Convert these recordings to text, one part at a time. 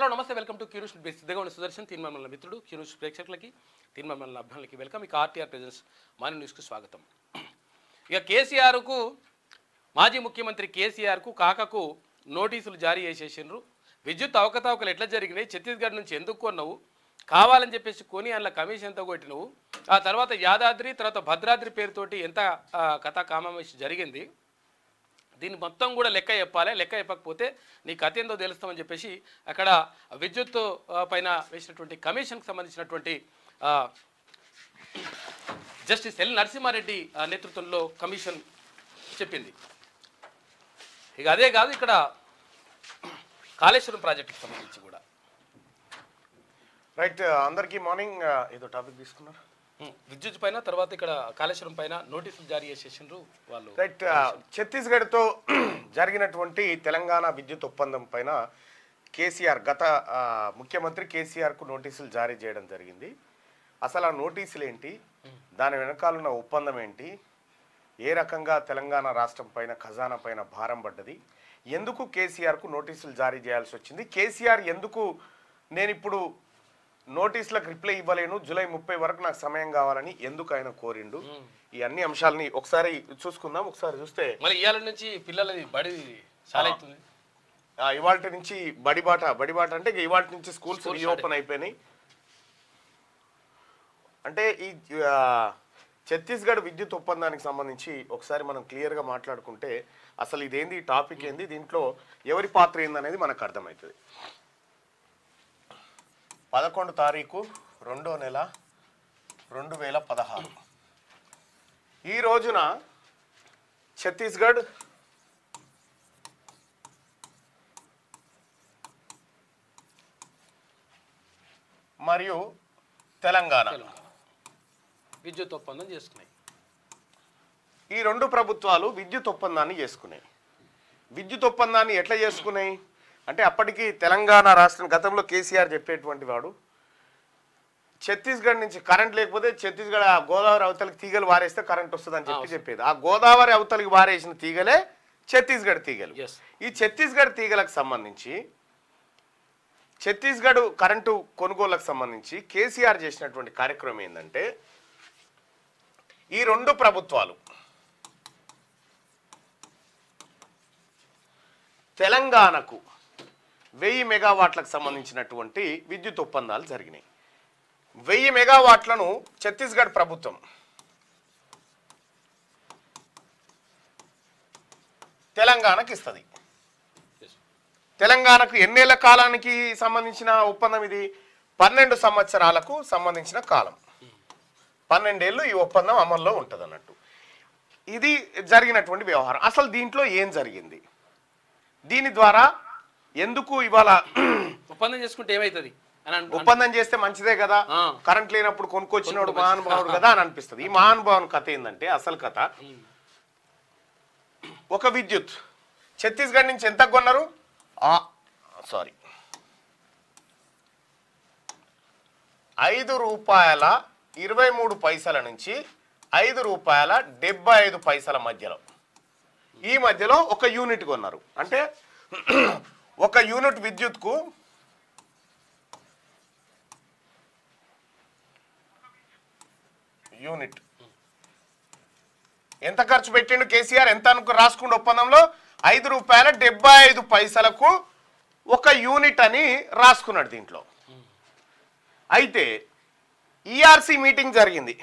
Hello నమస్తే welcome to Q News సిద్ధంగా సుదర్శన్ తీన్మర్మల మిత్రుడు క్యూన్యూస్ ప్రేక్షకులకి తీన్మర్మల అభ్యర్థులకి వెల్కమ్. ఇక ఆర్టీఆర్ ప్రెజెన్స్ మార్నింగ్ న్యూస్కు స్వాగతం. ఇక కేసీఆర్కు మాజీ ముఖ్యమంత్రి కేసీఆర్కు కాకకు నోటీసులు జారీ చేసేసిండ్రు. విద్యుత్ అవకతవకలు ఎట్లా జరిగినాయి, ఛత్తీస్గఢ్ నుంచి ఎందుకు కొన్నావు, కావాలని చెప్పేసి కొని అందులో కమిషన్తో కొట్టినవు, ఆ తర్వాత యాదాద్రి తర్వాత భద్రాద్రి పేరుతోటి ఎంత కథా కామేష్ జరిగింది, దీన్ని మొత్తం కూడా లెక్క చెప్పాలి, లెక్క చెప్పకపోతే నీ కథ ఏందో తెలుస్తామని చెప్పేసి అక్కడ విద్యుత్ పైన వేసినటువంటి కమిషన్కి సంబంధించినటువంటి జస్టిస్ ఎల్ నరసింహారెడ్డి నేతృత్వంలో కమిషన్ చెప్పింది. ఇక అదే కాదు, ఇక్కడ కాళేశ్వరం ప్రాజెక్టుకి సంబంధించి కూడా రైట్. అందరికీ మార్నింగ్. ఏదో టాపిక్ తీసుకున్నారు విద్యుత్ పైన, తర్వాత ఇక్కడ కాళేశ్వరం పైన నోటీసులు జారీ చేసేసిండ్రు వాళ్ళు. రైట్. ఛత్తీస్గఢ్తో జరిగినటువంటి తెలంగాణ విద్యుత్ ఒప్పందం పైన కేసీఆర్ గత ముఖ్యమంత్రి కేసీఆర్కు నోటీసులు జారీ చేయడం జరిగింది. అసలు ఆ నోటీసులు ఏంటి, దాని వెనకాలన్న ఒప్పందం ఏంటి, ఏ రకంగా తెలంగాణ రాష్ట్రం పైన ఖజానా పైన భారం పడ్డది, ఎందుకు కేసీఆర్కు నోటీసులు జారీ చేయాల్సి వచ్చింది, కేసీఆర్ ఎందుకు నేను ఇప్పుడు నోటీసులకు రిప్లై ఇవ్వలేను, జూలై 30 వరకు నాకు సమయం కావాలని ఎందుకు ఆయన కోరిండు, ఈ అన్ని అంశాలని ఒకసారి చూసుకుందాం. ఒకసారి చూస్తే మళ్ళీ ఇవాళ నుంచి పిల్లలది బడి చాలా అవుతుంది, ఇవాళ నుంచి బడిబాట అంటే ఇవాళ నుంచి స్కూల్స్ రీఓపెన్ అయిపోయినాయి. అంటే ఈ ఛత్తీస్గఢ్ విద్యుత్ ఒప్పందానికి సంబంధించి ఒకసారి మనం క్లియర్గా మాట్లాడుకుంటే అసలు ఇదేంది, టాపిక్ ఏంది, దీంట్లో ఎవరి పాత్ర ఏందనేది మనకు అర్థమవుతుంది. 11 తారీఖు 2వ నెల 2016 ఈ రోజున ఛత్తీస్గఢ్ మరియు తెలంగాణ విద్యుత్ ఒప్పందం చేసుకున్నాయి. ఈ రెండు ప్రభుత్వాలు విద్యుత్ ఒప్పందాన్ని చేసుకున్నాయి. విద్యుత్ ఒప్పందాన్ని ఎట్లా చేసుకున్నాయి అంటే, అప్పటికి తెలంగాణ రాష్ట్రం గతంలో కేసీఆర్ చెప్పేటువంటి వాడు ఛత్తీస్గఢ్ నుంచి కరెంట్ లేకపోతే ఛత్తీస్గఢ్ ఆ గోదావరి అవతలికి తీగలు వారేస్తే కరెంట్ వస్తుందని చెప్పేది. ఆ గోదావరి అవతలికి వారేసిన తీగలే ఛత్తీస్గఢ్ తీగలు. ఈ ఛత్తీస్గఢ్ తీగలకు సంబంధించి ఛత్తీస్గఢ్ కరెంటు కొనుగోళ్లకు సంబంధించి కేసీఆర్ చేసినటువంటి కార్యక్రమం ఏంటంటే, ఈ రెండు ప్రభుత్వాలు తెలంగాణకు 1000 మెగావాట్లకు సంబంధించినటువంటి విద్యుత్ ఒప్పందాలు జరిగినాయి. 1000 మెగావాట్లను ఛత్తీస్గఢ్ ప్రభుత్వం తెలంగాణకు ఇస్తుంది. తెలంగాణకు ఎన్నేళ్ల కాలానికి సంబంధించిన ఒప్పందం ఇది? 12 సంవత్సరాలకు సంబంధించిన కాలం. 12 ఏళ్ళు ఈ ఒప్పందం అమల్లో ఉంటుంది అన్నట్టు. ఇది జరిగినటువంటి వ్యవహారం. అసలు దీంట్లో ఏం జరిగింది, దీని ద్వారా ఎందుకు ఇవాళ ఒప్పందం చేసుకుంటే ఏమవుతుంది, ఒప్పందం చేస్తే మంచిదే కదా, కరెంట్ లేనప్పుడు కొనుక్కొచ్చినోడు మహానుభావుడు కదా అని అనిపిస్తుంది. ఈ మహానుభావుని కథ ఏంటంటే, అసలు కథ ఒక విద్యుత్ ఛత్తీస్గఢ్ నుంచి ఎంత కొన్నారు, ₹5.23 నుంచి ₹5.75 మధ్యలో, ఈ మధ్యలో ఒక యూనిట్ కొన్నారు. అంటే ఒక యూనిట్ విద్యుత్కు యూనిట్ ఎంత ఖర్చు పెట్టిండు కేసీఆర్, ఎంత అనుకు రాసుకుండు ఒప్పందంలో? ₹5.75 ఒక యూనిట్ అని రాసుకున్నాడు దీంట్లో. అయితే ఈఆర్సీ మీటింగ్ జరిగింది.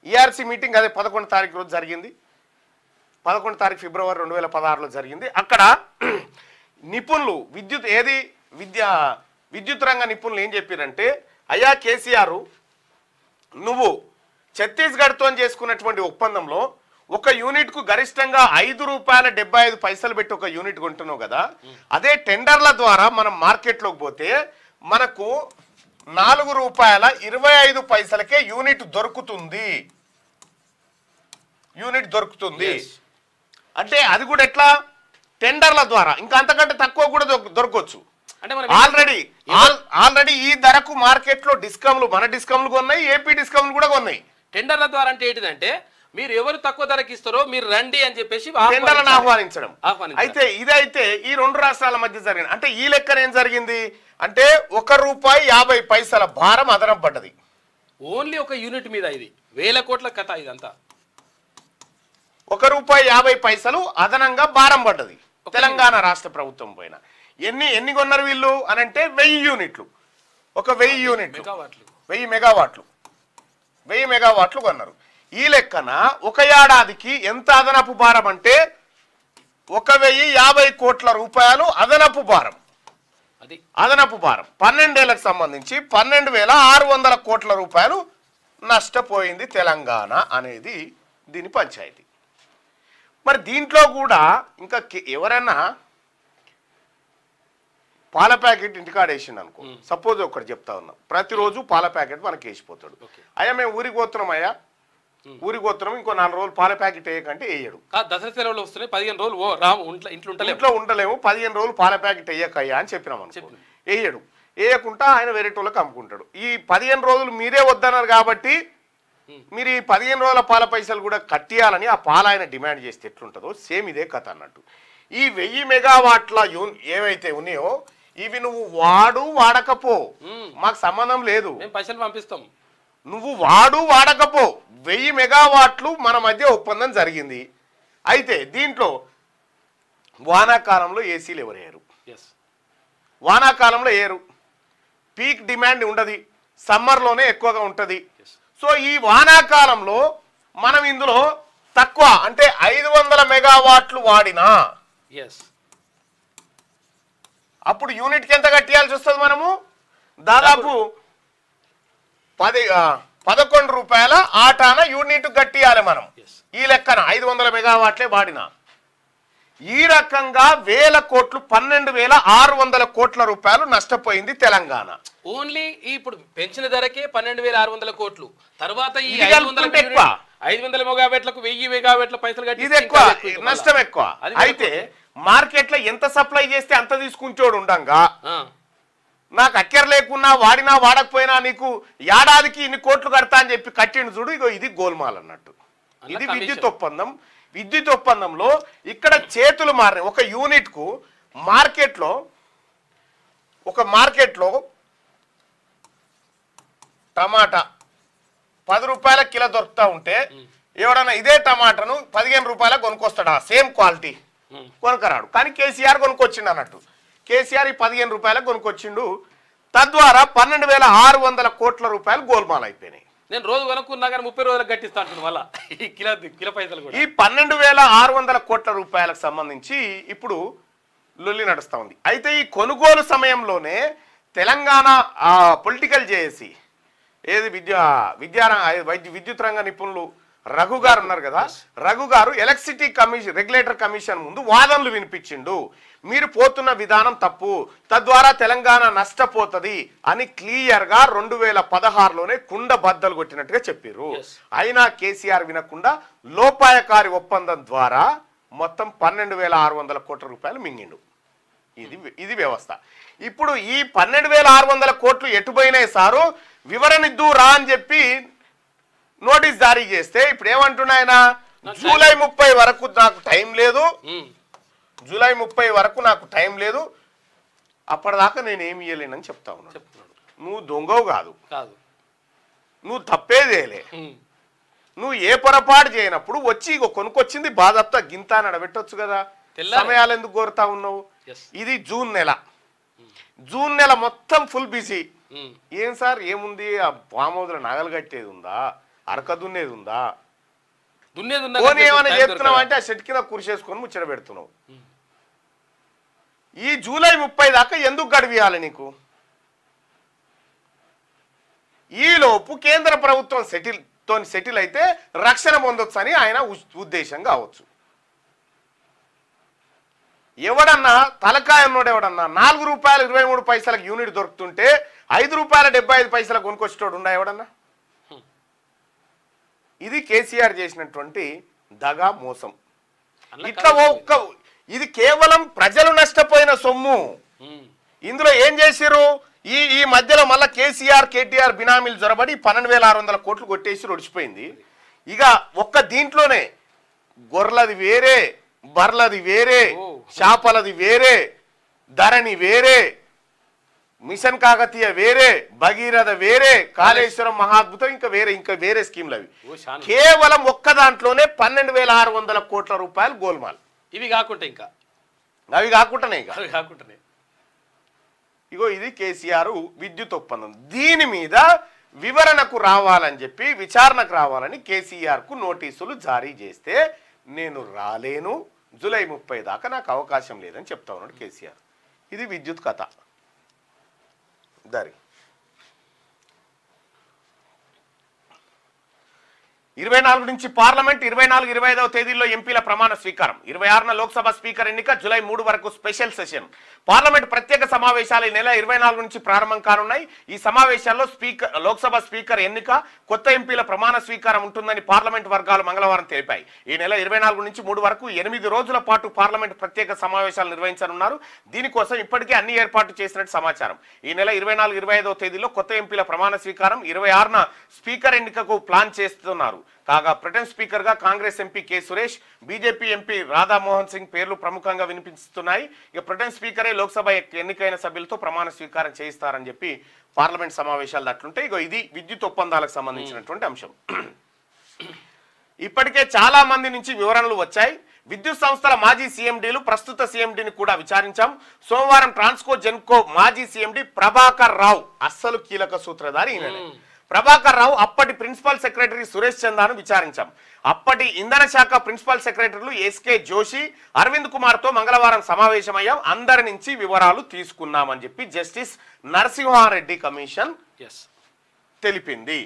ఈఆర్సీ మీటింగ్ అదే 11 తారీఖు రోజు జరిగింది. 11 తారీఖు ఫిబ్రవరి 2016లో జరిగింది. అక్కడ నిపుణులు విద్యుత్ రంగ నిపుణులు ఏం చెప్పారంటే, అయ్యా కేసీఆర్, నువ్వు ఛత్తీస్గఢ్తో చేసుకున్నటువంటి ఒప్పందంలో ఒక యూనిట్కు గరిష్టంగా ₹5.75 పెట్టి ఒక యూనిట్ కొంటున్నావు కదా, అదే టెండర్ల ద్వారా మనం మార్కెట్లోకి పోతే మనకు ₹4.25కే యూనిట్ దొరుకుతుంది. అంటే అది కూడా ఎట్లా? టెండర్ల ద్వారా. ఇంకా అంతకంటే తక్కువ కూడా దొరకవచ్చు. అంటే ఆల్రెడీ ఈ ధరకు మార్కెట్లో డిస్కౌంట్లు, మన డిస్కౌంట్లు కొన్నాయి, ఏపీ డిస్కౌంట్లు కూడా కొన్నాయి. టెండర్ల ద్వారా అంటే ఏంటిదంటే, మీరు ఎవరు తక్కువ ధరకి ఇస్తారో మీరు రండి అని చెప్పేసి టెండర్లను ఆహ్వానించడం. అయితే ఇదైతే ఈ రెండు రాష్ట్రాల మధ్య జరిగింది. అంటే ఈ లెక్కన ఏం జరిగింది అంటే ₹1.50 భారం అదనం పడ్డది ఓన్లీ ఒక యూనిట్ మీద. ఇది వేల కోట్ల కథ ఇదంతా. ₹1.50 అదనంగా భారం పడ్డది తెలంగాణ రాష్ట్ర ప్రభుత్వం పైన. ఎన్ని కొన్నారు వీళ్ళు అని అంటే 1000 యూనిట్లు. ఒక 1000 యూనిట్లు 1000 మెగావాట్లు కొన్నారు. ఈ లెక్కన ఒక ఏడాదికి ఎంత అదనపు భారం అంటే ₹1,050 కోట్ల అదనపు భారం. అది అదనపు భారం 12 ఏళ్లకు సంబంధించి 12,600 కోట్ల రూపాయలు నష్టపోయింది తెలంగాణ అనేది దీని పంచాయతీ. మరి దీంట్లో కూడా ఇంకా ఎవరైనా పాల ప్యాకెట్ ఇంటికాడ వేసిండు అనుకో, సపోజ్ ఒకటి చెప్తా ఉన్నాం, ప్రతిరోజు పాల ప్యాకెట్ మనకి వేసిపోతాడు. అయ్యా మేము ఊరికి పోతున్నాం, అయ్యా ఊరికి పోతున్నాం, ఇంకో 4 రోజులు పాల ప్యాకెట్ వేయకంటే వేయడు. దసరా సెలవులు వస్తున్నాయి, 15 రోజులు ఇంట్లో ఉండలేము, 15 రోజులు పాల ప్యాకెట్ వేయకయ్యా అని చెప్పినాం అనుకో, వేయడు. వేయకుండా ఆయన వేరేటోళ్ళకి అమ్ముకుంటాడు. ఈ 15 రోజులు మీరే వద్దన్నారు కాబట్టి మీరు ఈ 15 రోజుల పాల పైసలు కూడా కట్టియాలని ఆ పాల ఆయన డిమాండ్ చేస్తే ఎట్లుంటుందో సేమ్ ఇదే కథ అన్నట్టు. ఈ 1000 మెగావాట్ల ఏవైతే ఉన్నాయో ఇవి నువ్వు వాడకపో, మాకు సంబంధం లేదు, పైసలు పంపిస్తాం, నువ్వు వాడకపో. 1000 మెగావాట్లు మన మధ్య ఒప్పందం జరిగింది. అయితే దీంట్లో వానాకాలంలో ఏసీలు ఎవరు వేయరు, వానాకాలంలో వేయరు, పీక్ డిమాండ్ ఉండదు, సమ్మర్లోనే ఎక్కువగా ఉంటుంది. సో ఈ వానాకాలంలో మనం ఇందులో తక్కువ అంటే 500 మెగావాట్లు వాడినా అప్పుడు యూనిట్కి ఎంత కట్టియాల్సి వస్తుంది? మనము దాదాపు 11 రూపాయల ఆటాన యూనిట్ కట్టియాలి మనం. ఈ లెక్కన 500 మెగావాట్లే వాడినా ఈ రకంగా 1000 కోట్లు 12,600 కోట్ల రూపాయలు నష్టపోయింది తెలంగాణ. ఓన్లీ ఇప్పుడు పెంచిన ధరకే 12,600 కోట్లు. తర్వాత ఈ 500 మెగావాట్లకు 1000 మెగావాట్ల పైసలు కట్టి ఇది ఎక్కువ, నష్టం ఎక్కువ. అయితే మార్కెట్ లో ఎంత సప్లై చేస్తే అంత తీసుకుంటోడు ఉండంగా నాకు అక్కర లేకున్నా వాడినా వాడకపోయినా నీకు ఏడాదికి ఇన్ని కోట్లు కడతా అని చెప్పి కట్టిండు చూడు. ఇగో ఇది గోల్మాల్ అన్నట్టు. ఇది విద్యుత్ ఒప్పందం. విద్యుత్ ఒప్పందంలో ఇక్కడ చేతులు మారినాయి. ఒక యూనిట్ కు మార్కెట్లో టమాటా 10 రూపాయల కిలో దొరుకుతా ఉంటే ఎవడన్నా ఇదే టమాటాను 15 రూపాయలకు కొనుక్కొస్తాడా? Same quality కొనుక్కరాడు. కానీ కేసీఆర్ కొనుక్కొచ్చిండు అన్నట్టు. కేసీఆర్ ఈ 15 రూపాయలకు కొనుక్కొచ్చిండు. తద్వారా 12,600 కోట్ల రూపాయలు గోల్మాల్ అయిపోయినాయి. నేను రోజు కొనుక్కున్నా కానీ 30 రోజులకు కట్టిస్తాను మళ్ళా ఈ కిలో పైసలు కూడా. ఈ 12,600 కోట్ల రూపాయలకు సంబంధించి ఇప్పుడు లొల్లి నడుస్తూ ఉంది. అయితే ఈ కొనుగోలు సమయంలోనే తెలంగాణ పొలిటికల్ జేఏసీ ఏది విద్యుత్ రంగ నిపుణులు రఘు గారు ఉన్నారు కదా, రఘు గారు ఎలక్ట్రిసిటీ రెగ్యులేటర్ కమిషన్ ముందు వాదనలు వినిపించిండు. మీరు పోతున్న విధానం తప్పు, తద్వారా తెలంగాణ నష్టపోతుంది అని క్లియర్ గా 2016లోనే కుండ బద్దలు కొట్టినట్టుగా చెప్పారు. అయినా కేసీఆర్ వినకుండా లోపాయకారి ఒప్పందం ద్వారా మొత్తం 12,600 కోట్ల రూపాయలు మింగిండు. ఇది వ్యవస్థ. ఇప్పుడు ఈ 12,600 కోట్లు ఎటుపోయినాయి సారు, వివరణ ఇద్దు రా అని చెప్పి నోటీస్ జారీ చేస్తే ఇప్పుడు ఏమంటున్నాయన, జూలై 30 వరకు నాకు టైం లేదు, జూలై 30 వరకు నాకు టైం లేదు, అప్పటిదాకా నేను ఏమి ఇయ్యలేనని చెప్తా ఉన్నాను. నువ్వు దొంగవు కాదు, నువ్వు తప్పేదేలే, నువ్వు ఏ పొరపాటు చేయనప్పుడు వచ్చి కొనుక్కొచ్చింది బాధప్తా గింత నడబెట్టొచ్చు కదా, సమయాలు ఎందుకు కోరుతా ఉన్నావు? ఇది జూన్ నెల మొత్తం ఫుల్ బిజీ. ఏం సార్ ఏముంది, ఆ పామోదుల నగలు కట్టేది ఉందా, అరక దున్నేది ఉందా, పోనీ ఏమైనా చెప్తున్నావు అంటే ఆ షెట్ కింద కురిసేసుకొని ముచ్చట పెడుతున్నావు. ఈ జూలై 30 దాకా ఎందుకు గడివియాలి నీకు? ఈలోపు కేంద్ర ప్రభుత్వం సెటిల్ అయితే రక్షణ పొందొచ్చు అని ఆయన ఉద్దేశం కావచ్చు. ఎవడన్నా తలకాయ ఉన్నోడు ఎవడన్నా ₹4.23 యూనిట్ దొరుకుతుంటే ₹5.75 కొనుక్కొచ్చేటోడు ఉండా ఎవడన్నా? ఇది కేసీఆర్ చేసినటువంటి దగా మోసం. ఇట్లా ఇది కేవలం ప్రజలు నష్టపోయిన సొమ్ము. ఇందులో ఏం చేశారు, ఈ మధ్యలో మళ్ళీ కేసీఆర్ కేటీఆర్ బినామీలు జొరబడి 12,600 కోట్లు కొట్టేసి ఒడిచిపోయింది. ఇక ఒక్క దీంట్లోనే గొర్రెలది వేరే, బర్లది వేరే, చేపలది వేరే, ధరణి వేరే, మిషన్ కాకతీయ వేరే, భగీరథ వేరే, కాళేశ్వరం మహాద్భుతం ఇంకా వేరే స్కీమ్లు అవి. కేవలం ఒక్క దాంట్లోనే 12,600 కోట్ల రూపాయలు గోల్మాల్. ఇవి కాకుంటే అవి కాకుండానే ఇగో ఇది కేసీఆర్ విద్యుత్ ఒప్పందం. దీని మీద వివరణకు రావాలని చెప్పి, విచారణకు రావాలని కేసీఆర్కు నోటీసులు జారీ చేస్తే నేను రాలేను, జూలై 30 దాకా నాకు అవకాశం లేదని చెప్తా ఉన్నాడు కేసీఆర్. ఇది విద్యుత్ కథ. దరి 24 నుంచి పార్లమెంట్, 24, 25వ తేదీల్లో ఎంపీల ప్రమాణ స్వీకారం, 26న లోక్సభ స్పీకర్ ఎన్నిక, జూలై 3 వరకు స్పెషల్ సెషన్. పార్లమెంట్ ప్రత్యేక సమావేశాలు ఈ నెల 24 నుంచి ప్రారంభం కానున్నాయి. ఈ సమావేశాల్లో లోక్సభ స్పీకర్ ఎన్నిక, కొత్త ఎంపీల ప్రమాణ స్వీకారం ఉంటుందని పార్లమెంట్ వర్గాలు మంగళవారం తెలిపాయి. ఈ నెల 24 నుంచి 3 వరకు 8 రోజుల పాటు పార్లమెంట్ ప్రత్యేక సమావేశాలు నిర్వహించనున్నారు. దీనికోసం ఇప్పటికే అన్ని ఏర్పాట్లు చేసినట్టు సమాచారం. ఈ నెల 24, 25వ తేదీలో కొత్త ఎంపీల ప్రమాణ స్వీకారం, 26న స్పీకర్ ఎన్నికకు ప్లాన్ చేస్తున్నారు. కాగా ప్రొటెం స్పీకర్ గా Congress MP K Suresh, BJP MP Radha Mohan Singh పేర్లు ప్రముఖంగా వినిపిస్తున్నాయి. ఇక ప్రొటెం స్పీకరే లోక్సభ ఎన్నికైన సభ్యులతో ప్రమాణ స్వీకారం చేయిస్తారని చెప్పి పార్లమెంట్ సమావేశాలు అట్లుంటే ఇగో ఇది విద్యుత్ ఒప్పందాలకు సంబంధించినటువంటి అంశం. ఇప్పటికే చాలా మంది నుంచి వివరణలు వచ్చాయి. విద్యుత్ సంస్థల మాజీ సీఎండీలు, ప్రస్తుత సీఎండీని కూడా విచారించాం. సోమవారం ట్రాన్స్కో జెన్కో మాజీ సీఎండీ ప్రభాకర్ రావు అస్సలు కీలక సూత్రధారి ఈయననే. ప్రభాకర్ రావు, అప్పటి ప్రిన్సిపల్ సెక్రటరీ సురేష్ చందాను విచారించాం. అప్పటి ఇంధన శాఖ ప్రిన్సిపల్ సెక్రటరీలు ఎస్కే జోషి, అరవింద్ కుమార్ తో మంగళవారం సమావేశమయ్యాం. అందరి నుంచి వివరాలు తీసుకున్నామని చెప్పి జస్టిస్ నరసింహారెడ్డి కమిషన్ తెలిపింది.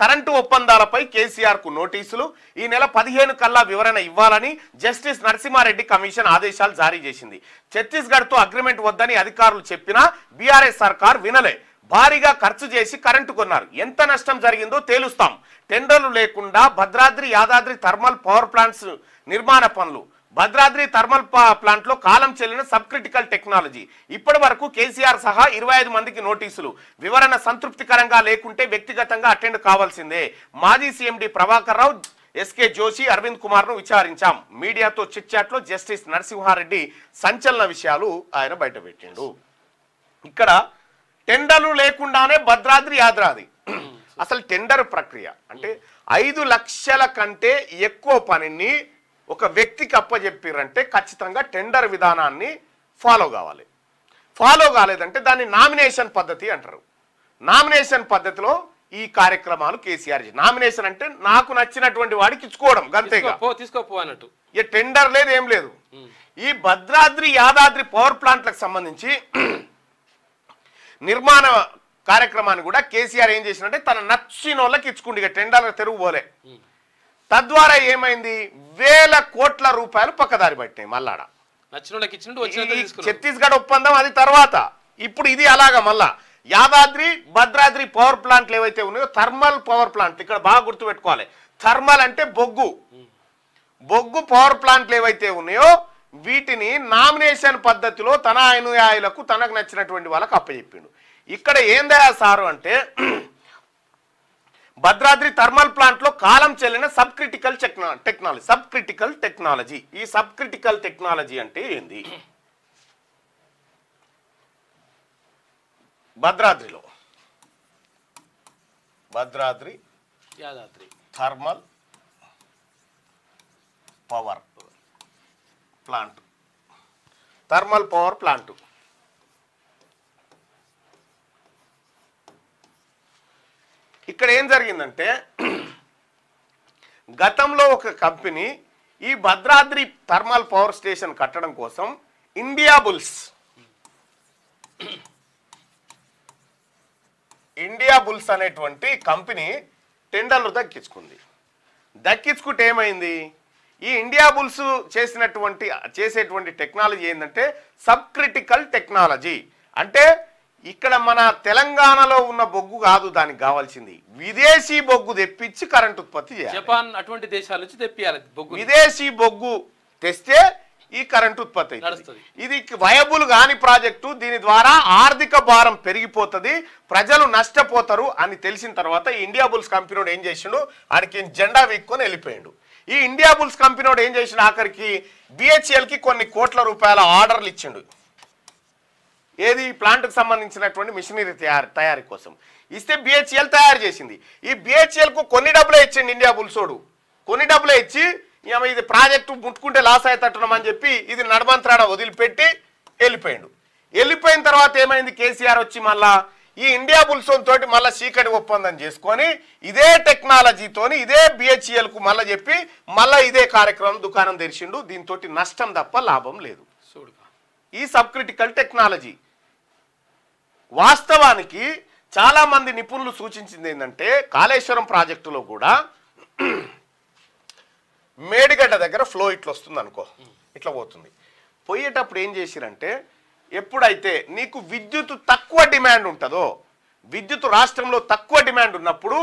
కరెంటు ఒప్పందాలపై కేసీఆర్ కు నోటీసులు, ఈ నెల 15 కల్లా వివరణ ఇవ్వాలని జస్టిస్ నరసింహారెడ్డి కమిషన్ ఆదేశాలు జారీ చేసింది. ఛత్తీస్గఢ్ తో అగ్రిమెంట్ వద్దని అధికారులు చెప్పినా బీఆర్ఎస్ సర్కార్ వినలే. భారీగా ఖర్చు చేసి కరెంటు కొన్నారు. ఎంత నష్టం జరిగిందో తేలుస్తాం. టెండర్లు లేకుండా Bhadradri, Yadadri thermal power plants నిర్మాణ పనులు. భద్రాద్రి థర్మల్ ప్లాంట్ లో కాలం చెల్లిన సబ్ క్రిటికల్ టెక్నాలజీ. ఇప్పటి వరకు కేసీఆర్ సహా 25 మందికి నోటీసులు. వివరణ సంతృప్తికరంగా లేకుంటే వ్యక్తిగతంగా అటెండ్ కావాల్సిందే. మాజీ సీఎండీ ప్రభాకర్ రావు, ఎస్కే జోషి, అరవింద్ కుమార్ ను విచారించాం. మీడియాతో చిట్చాట్ లో జస్టిస్ నరసింహారెడ్డి సంచలన విషయాలు ఆయన బయటపెట్టిండు. ఇక్కడ టెండర్లు లేకుండానే భద్రాద్రి, యాదాద్రి అసలు టెండర్ ప్రక్రియ అంటే 5 లక్షల కంటే ఎక్కువ పనిని ఒక వ్యక్తికి అప్పచెప్పిరంటే ఖచ్చితంగా టెండర్ విధానాన్ని ఫాలో కావాలి. ఫాలో కాలేదంటే దాన్ని నామినేషన్ పద్ధతి అంటారు. నామినేషన్ పద్ధతిలో ఈ కార్యక్రమాలు కేసీఆర్. నామినేషన్ అంటే నాకు నచ్చినటువంటి వాడికి ఇచ్చుకోవడం, గంతేగా, తీసుకోపో అన్నట్టు. ఇక టెండర్ లేదు, ఏం లేదు. ఈ భద్రాద్రి, యాదాద్రి పవర్ ప్లాంట్లకు సంబంధించి నిర్మాణ కార్యక్రమాన్ని కూడా కేసీఆర్ ఏం చేసినట్టే తన నచ్చిన వాళ్ళకి ఇచ్చుకుంటే టెండర్లకు తెరుగు పోలే. తద్వారా ఏమైంది, వేల కోట్ల రూపాయలు పక్కదారి పట్టినాయి. మళ్ళాడ ఛత్తీస్గఢ్ ఒప్పందం అది తర్వాత. ఇప్పుడు ఇది అలాగా మళ్ళా యాదాద్రి, భద్రాద్రి పవర్ ప్లాంట్లు ఏవైతే ఉన్నాయో థర్మల్ పవర్ ప్లాంట్, ఇక్కడ బాగా గుర్తుపెట్టుకోవాలి. థర్మల్ అంటే బొగ్గు పవర్ ప్లాంట్లు ఏవైతే ఉన్నాయో వీటిని నామినేషన్ పద్ధతిలో తన అనుయాయులకు తనకు నచ్చినటువంటి వాళ్ళకు అప్పచెప్పిండు. ఇక్కడ ఏందా సారు అంటే భద్రాద్రి థర్మల్ ప్లాంట్ లో కాలం చెల్లిన సబ్ క్రిటికల్ టెక్నాలజీ. ఈ సబ్ క్రిటికల్ టెక్నాలజీ అంటే ఏంది? Bhadradri Yadadri thermal power plant ఇక్కడ ఏం జరిగిందంటే గతంలో ఒక కంపెనీ ఈ భద్రాద్రి థర్మల్ పవర్ స్టేషన్ కట్టడం కోసం ఇండియా బుల్స్ అనేటువంటి కంపెనీ టెండర్లు దక్కించుకుంటే ఏమైంది, ఈ ఇండియా బుల్స్ చేసేటువంటి టెక్నాలజీ ఏంటంటే సబ్ క్రిటికల్ టెక్నాలజీ. అంటే ఇక్కడ మన తెలంగాణలో ఉన్న బొగ్గు కాదు దానికి కావాల్సింది, విదేశీ బొగ్గు తెప్పించి కరెంట్ ఉత్పత్తి చేయాలి. జపాన్ అటువంటి దేశాల నుంచి తెప్పియాలి బొగ్గు. విదేశీ బొగ్గు తెస్తే ఈ కరెంట్ ఉత్పత్తి అవుతుంది. నడుస్తుంది. ఇది వయబుల్ కాని ప్రాజెక్టు, దీని ద్వారా ఆర్థిక భారం పెరిగిపోతుంది, ప్రజలు నష్టపోతారు అని తెలిసిన తర్వాత ఈ ఇండియా బుల్స్ కంపెనీ ఏం చేసిండు, ఆడికి జెండా వీక్కొని వెళ్ళిపోయాడు. ఈ ఇండియా బుల్స్ కంపెనీ ఏం చేసిండు, ఆఖరికి బిహెచ్ఎల్కి కొన్ని కోట్ల రూపాయల ఆర్డర్లు ఇచ్చిండు. ఏది ప్లాంట్కి సంబంధించినటువంటి మిషనరీ తయారీ కోసం ఇస్తే బిహెచ్ఎల్ తయారు చేసింది. ఈ బిహెచ్ఎల్కు కొన్ని డబ్బులే ఇచ్చిండు ఇండియా బుల్సోడు, కొన్ని డబ్బులే ఇచ్చి ఇది ప్రాజెక్టు ముట్టుకుంటే లాస్ అవుతుంటున్నామని చెప్పి ఇది నడమంత్రాడ వదిలిపెట్టి వెళ్ళిపోయాడు. వెళ్ళిపోయిన తర్వాత ఏమైంది, కేసీఆర్ వచ్చి మళ్ళా ఈ ఇండియా బుల్సోన్ తోటి మళ్ళీ చీకటి ఒప్పందం చేసుకొని ఇదే టెక్నాలజీతోని ఇదే బిహెచ్ఎల్కు మళ్ళీ చెప్పి మళ్ళీ ఇదే కార్యక్రమం దుకాణం తెరిచిండు. దీంతో నష్టం తప్ప లాభం లేదు. ఈ సబ్ క్రిటికల్ టెక్నాలజీ వాస్తవానికి చాలా మంది నిపుణులు సూచించింది ఏంటంటే, కాళేశ్వరం ప్రాజెక్టులో కూడా మేడిగడ్డ దగ్గర ఫ్లో ఇట్లా వస్తుంది అనుకో, ఇట్లా పోతుంది. పోయేటప్పుడు ఏం చేసిరంటే, ఎప్పుడైతే నీకు విద్యుత్ తక్కువ డిమాండ్ ఉంటుందో, విద్యుత్ రాష్ట్రంలో తక్కువ డిమాండ్ ఉన్నప్పుడు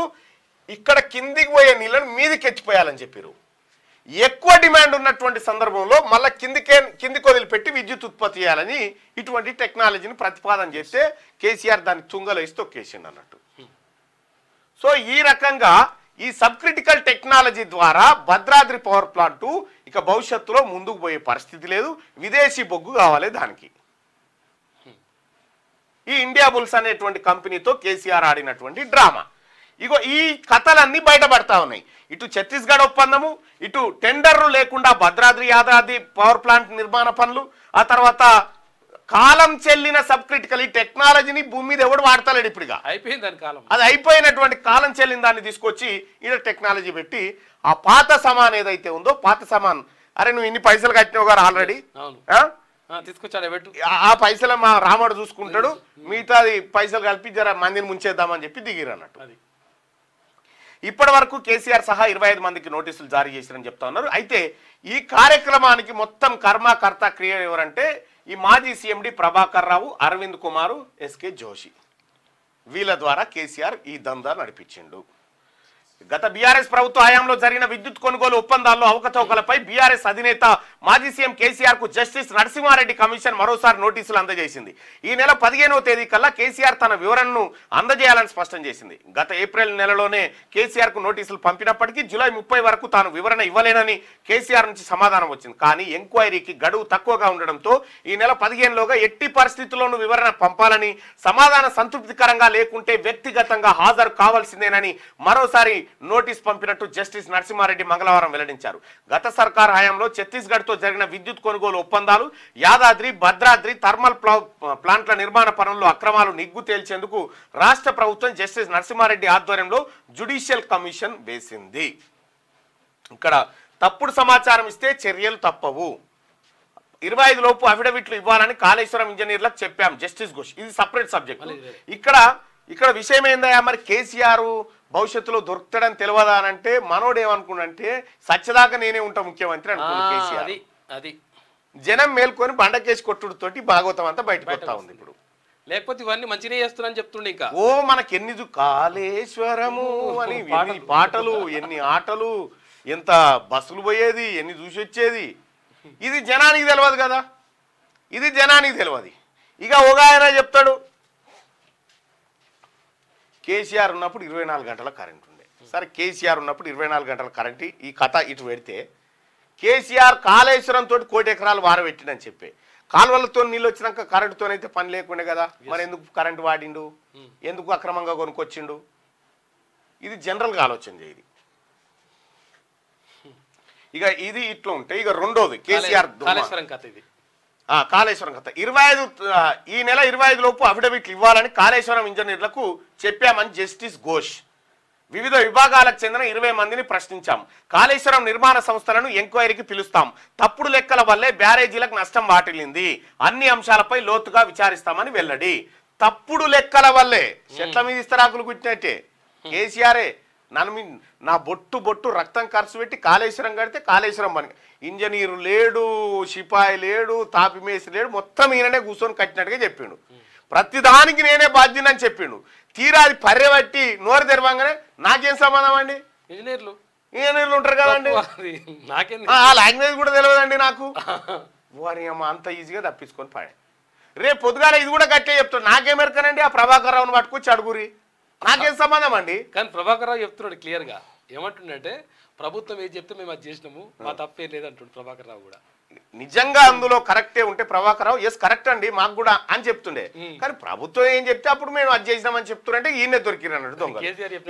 ఇక్కడ కిందికి పోయే నీళ్ళని మీదికి ఎత్తిపోయాలని చెప్పారు. ఎక్కువ డిమాండ్ ఉన్నటువంటి సందర్భంలో మళ్ళీ కిందికి వదిలిపెట్టి విద్యుత్ ఉత్పత్తి చేయాలని ఇటువంటి టెక్నాలజీని ప్రతిపాదన చేస్తే కేసీఆర్ దాన్ని తుంగలో వేసి తొక్కేసిండు అన్నట్టు. సో ఈ రకంగా ఈ సబ్ క్రిటికల్ టెక్నాలజీ ద్వారా భద్రాద్రి పవర్ ప్లాంట్ ఇక భవిష్యత్తులో ముందుకు పోయే పరిస్థితి లేదు. విదేశీ బొగ్గు కావాలి దానికి. ఈ ఇండియా బుల్స్ అనేటువంటి కంపెనీతో కేసీఆర్ ఆడినటువంటి డ్రామా, ఇగో ఈ కథలన్నీ బయటపడతా ఉన్నాయి. ఇటు ఛత్తీస్గఢ్ ఒప్పందము, ఇటు టెండర్లు లేకుండా భద్రాద్రి యాదాద్రి పవర్ ప్లాంట్ నిర్మాణ పనులు, ఆ తర్వాత కాలం చెల్లిన సబ్ క్రిటికల్ ఈ టెక్నాలజీని భూమి మీద ఎవడు వాడతలేడు. ఇప్పుడుగా అయిపోయింది దాని కాలం, అది అయిపోయినటువంటి కాలం చెల్లిన దాన్ని తీసుకొచ్చి ఈడ టెక్నాలజీ పెట్టి ఆ పాత సమాన్ ఏదైతే ఉందో పాత సమాన్, అరే నువ్వు ఇన్ని పైసలు కట్టినావు గారు ఆల్రెడీ తీసుకొచ్చాడు, ఆ పైసలు మా రాముడు చూసుకుంటాడు, మిగతాది పైసలు కలిపి జర మందిని ముంచేద్దామని చెప్పి దిగిరు అన్నట్టు. ఇప్పటి వరకు కేసీఆర్ సహా 25 మందికి నోటీసులు జారీ చేశారని చెప్తా ఉన్నారు. అయితే ఈ కార్యక్రమానికి మొత్తం కర్మకర్త క్రియ ఎవరంటే ఈ మాజీ సీఎండి ప్రభాకర్ రావు, అరవింద్ కుమారు, ఎస్కే జోషి, వీళ్ళ ద్వారా కేసీఆర్ ఈ దందా నడిపించిండు. గత బీఆర్ఎస్ ప్రభుత్వ హయాంలో జరిగిన విద్యుత్ కొనుగోలు ఒప్పందాల్లో అవకతవకలపై బీఆర్ఎస్ అధినేత మాజీ సీఎం కేసీఆర్ కు జస్టిస్ నరసింహారెడ్డి కమిషన్ మరోసారి నోటీసులు అందజేసింది. ఈ నెల 15వ తేదీ కల్లా కేసీఆర్ తన వివరణను అందజేయాలని స్పష్టం చేసింది. గత ఏప్రిల్ నెలలోనే కేసీఆర్ కు నోటీసులు పంపినప్పటికీ జూలై 30 వరకు తాను వివరణ ఇవ్వలేనని కేసీఆర్ నుంచి సమాధానం వచ్చింది. కానీ ఎంక్వైరీకి గడువు తక్కువగా ఉండడంతో ఈ నెల 15లోగా ఎట్టి పరిస్థితుల్లోనూ వివరణ పంపాలని, సమాధానం సంతృప్తికరంగా లేకుంటే వ్యక్తిగతంగా హాజరు కావాల్సిందేనని మరోసారి నోటీస్ పంపినట్టు జస్టిస్ నరసింహారెడ్డి మంగళవారం వెల్లడించారు. గత సర్కార్ హయాంలో ఛత్తీస్గఢ్ తో జరిగిన విద్యుత్ కొనుగోలు ఒప్పందాలు, యాదాద్రి భద్రాద్రి థర్మల్ ప్లాంట్ల నిర్మాణ పనుల్లో అక్రమాలు నిగ్గు తేల్చేందుకు రాష్ట్ర ప్రభుత్వం జస్టిస్ నరసింహారెడ్డి ఆధ్వర్యంలో జ్యుడిషియల్ కమిషన్ వేసింది. ఇక్కడ తప్పుడు సమాచారం ఇస్తే చర్యలు తప్పవు. 25 లోపు అఫిడవిట్లు ఇవ్వాలని కాళేశ్వరం ఇంజనీర్లకు చెప్పాం జస్టిస్ ఘోష్. ఇది సపరేట్ సబ్జెక్ట్. ఇక్కడ విషయం ఏందయ్యా, మరి కేసీఆర్ భవిష్యత్తులో దొరుకుతాడని తెలియదా అని అంటే మనోడు ఏమనుకున్నంటే సత్యదాకా నేనే ఉంటా ముఖ్యమంత్రి అనుకున్నాను కేసీఆర్. అది జనం మేల్కొని బండకేసి కొట్టుడుతోటి భాగవతం అంతా బయటకు వస్తా ఉంది. ఇప్పుడు లేకపోతే ఇవన్నీ మంచిగా చేస్తున్నా చెప్తుండే. ఇంకా ఓ మనకి ఎన్ని కాళేశ్వరము అని ఎన్ని పాటలు, ఎన్ని ఆటలు, ఎంత బస్సులు పోయేది, ఎన్ని చూసి వచ్చేది. ఇది జనానికి తెలియదు కదా, ఇది జనానికి తెలియదు. ఇక ఒక ఆయన చెప్తాడు కేసీఆర్ ఉన్నప్పుడు 24 గంటల కరెంట్ ఉండే. సరే కేసీఆర్ ఉన్నప్పుడు 24 గంటల కరెంట్, ఈ కథ ఇటు పెడితే కేసీఆర్ కాళేశ్వరం తోటి 1 కోటి ఎకరాలు వారబెట్టిండని చెప్పి కాలువలతో నీళ్ళు వచ్చినాక కరెంటుతోనైతే పని లేకుండే కదా, మరి ఎందుకు కరెంటు వాడిండు, ఎందుకు అక్రమంగా కొనుక్కొచ్చిండు? ఇది జనరల్గా ఆలోచన చేయది. ఇక ఇది ఇట్లా ఉంటే ఇక రెండోది కేసీఆర్ కాళేశ్వరం కథ. ఈ నెల 25 లోపు అఫిడవిట్లు ఇవ్వాలని కాళేశ్వరం ఇంజనీర్లకు చెప్పామని జస్టిస్ ఘోష్. వివిధ విభాగాలకు చెందిన 20 మందిని ప్రశ్నించాం. కాళేశ్వరం నిర్మాణ సంస్థలను ఎంక్వైరీకి పిలుస్తాం. తప్పుడు లెక్కల వల్లే బ్యారేజీలకు నష్టం వాటిల్లింది. అన్ని అంశాలపై లోతుగా విచారిస్తామని వెల్లడి. తప్పుడు లెక్కల వల్లే చెట్ల మీద ఇస్తరాకులు గుట్టినట్టే కేసీఆరే నా బొట్టు రక్తం ఖర్చు పెట్టి కాళేశ్వరం కడితే కాళేశ్వరం పని, ఇంజనీరు లేడు, సిపాయి లేడు, తాపి మేసి లేడు, మొత్తం ఈయననే కూర్చొని కట్టినట్టుగా చెప్పిండు. ప్రతిదానికి నేనే బాధ్యునని చెప్పిండు. తీరా అది పర్యబట్టి నోరు తెరవంగానే నాకేం సంబంధం అండి, ఇంజనీర్లు ఉంటారు కదండి, ఆ లాంగ్వేజ్ కూడా తెలియదండి నాకు, వారి అమ్మ అంత ఈజీగా తప్పించుకొని పాడే. రేపు పొద్దుగాల ఇది కూడా గట్టే చెప్తాడు. నాకేమెరకనండి ఆ ప్రభాకర్ రావుని పట్టుకొచ్చి అడుగురి, నాకేం సంబంధం అండి. కానీ ప్రభాకర్ రావు చెప్తున్నాడు క్లియర్గా, ఏమంటుండంటే ప్రభుత్వం ఏది చెప్తే మేము అది చేసినాము, మా తప్పేం లేదంటుండు ప్రభాకర్ రావు కూడా. నిజంగా అందులో కరెక్టే ఉంటే ప్రభాకర్ రావు ఎస్ కరెక్ట్ అండి మాకు కూడా అని చెప్తుండే. కానీ ప్రభుత్వం ఏం చెప్తే అప్పుడు మేము అది చేసినామని చెప్తున్నారంటే ఈయనే దొరికిరు అన్నాడు దొంగ.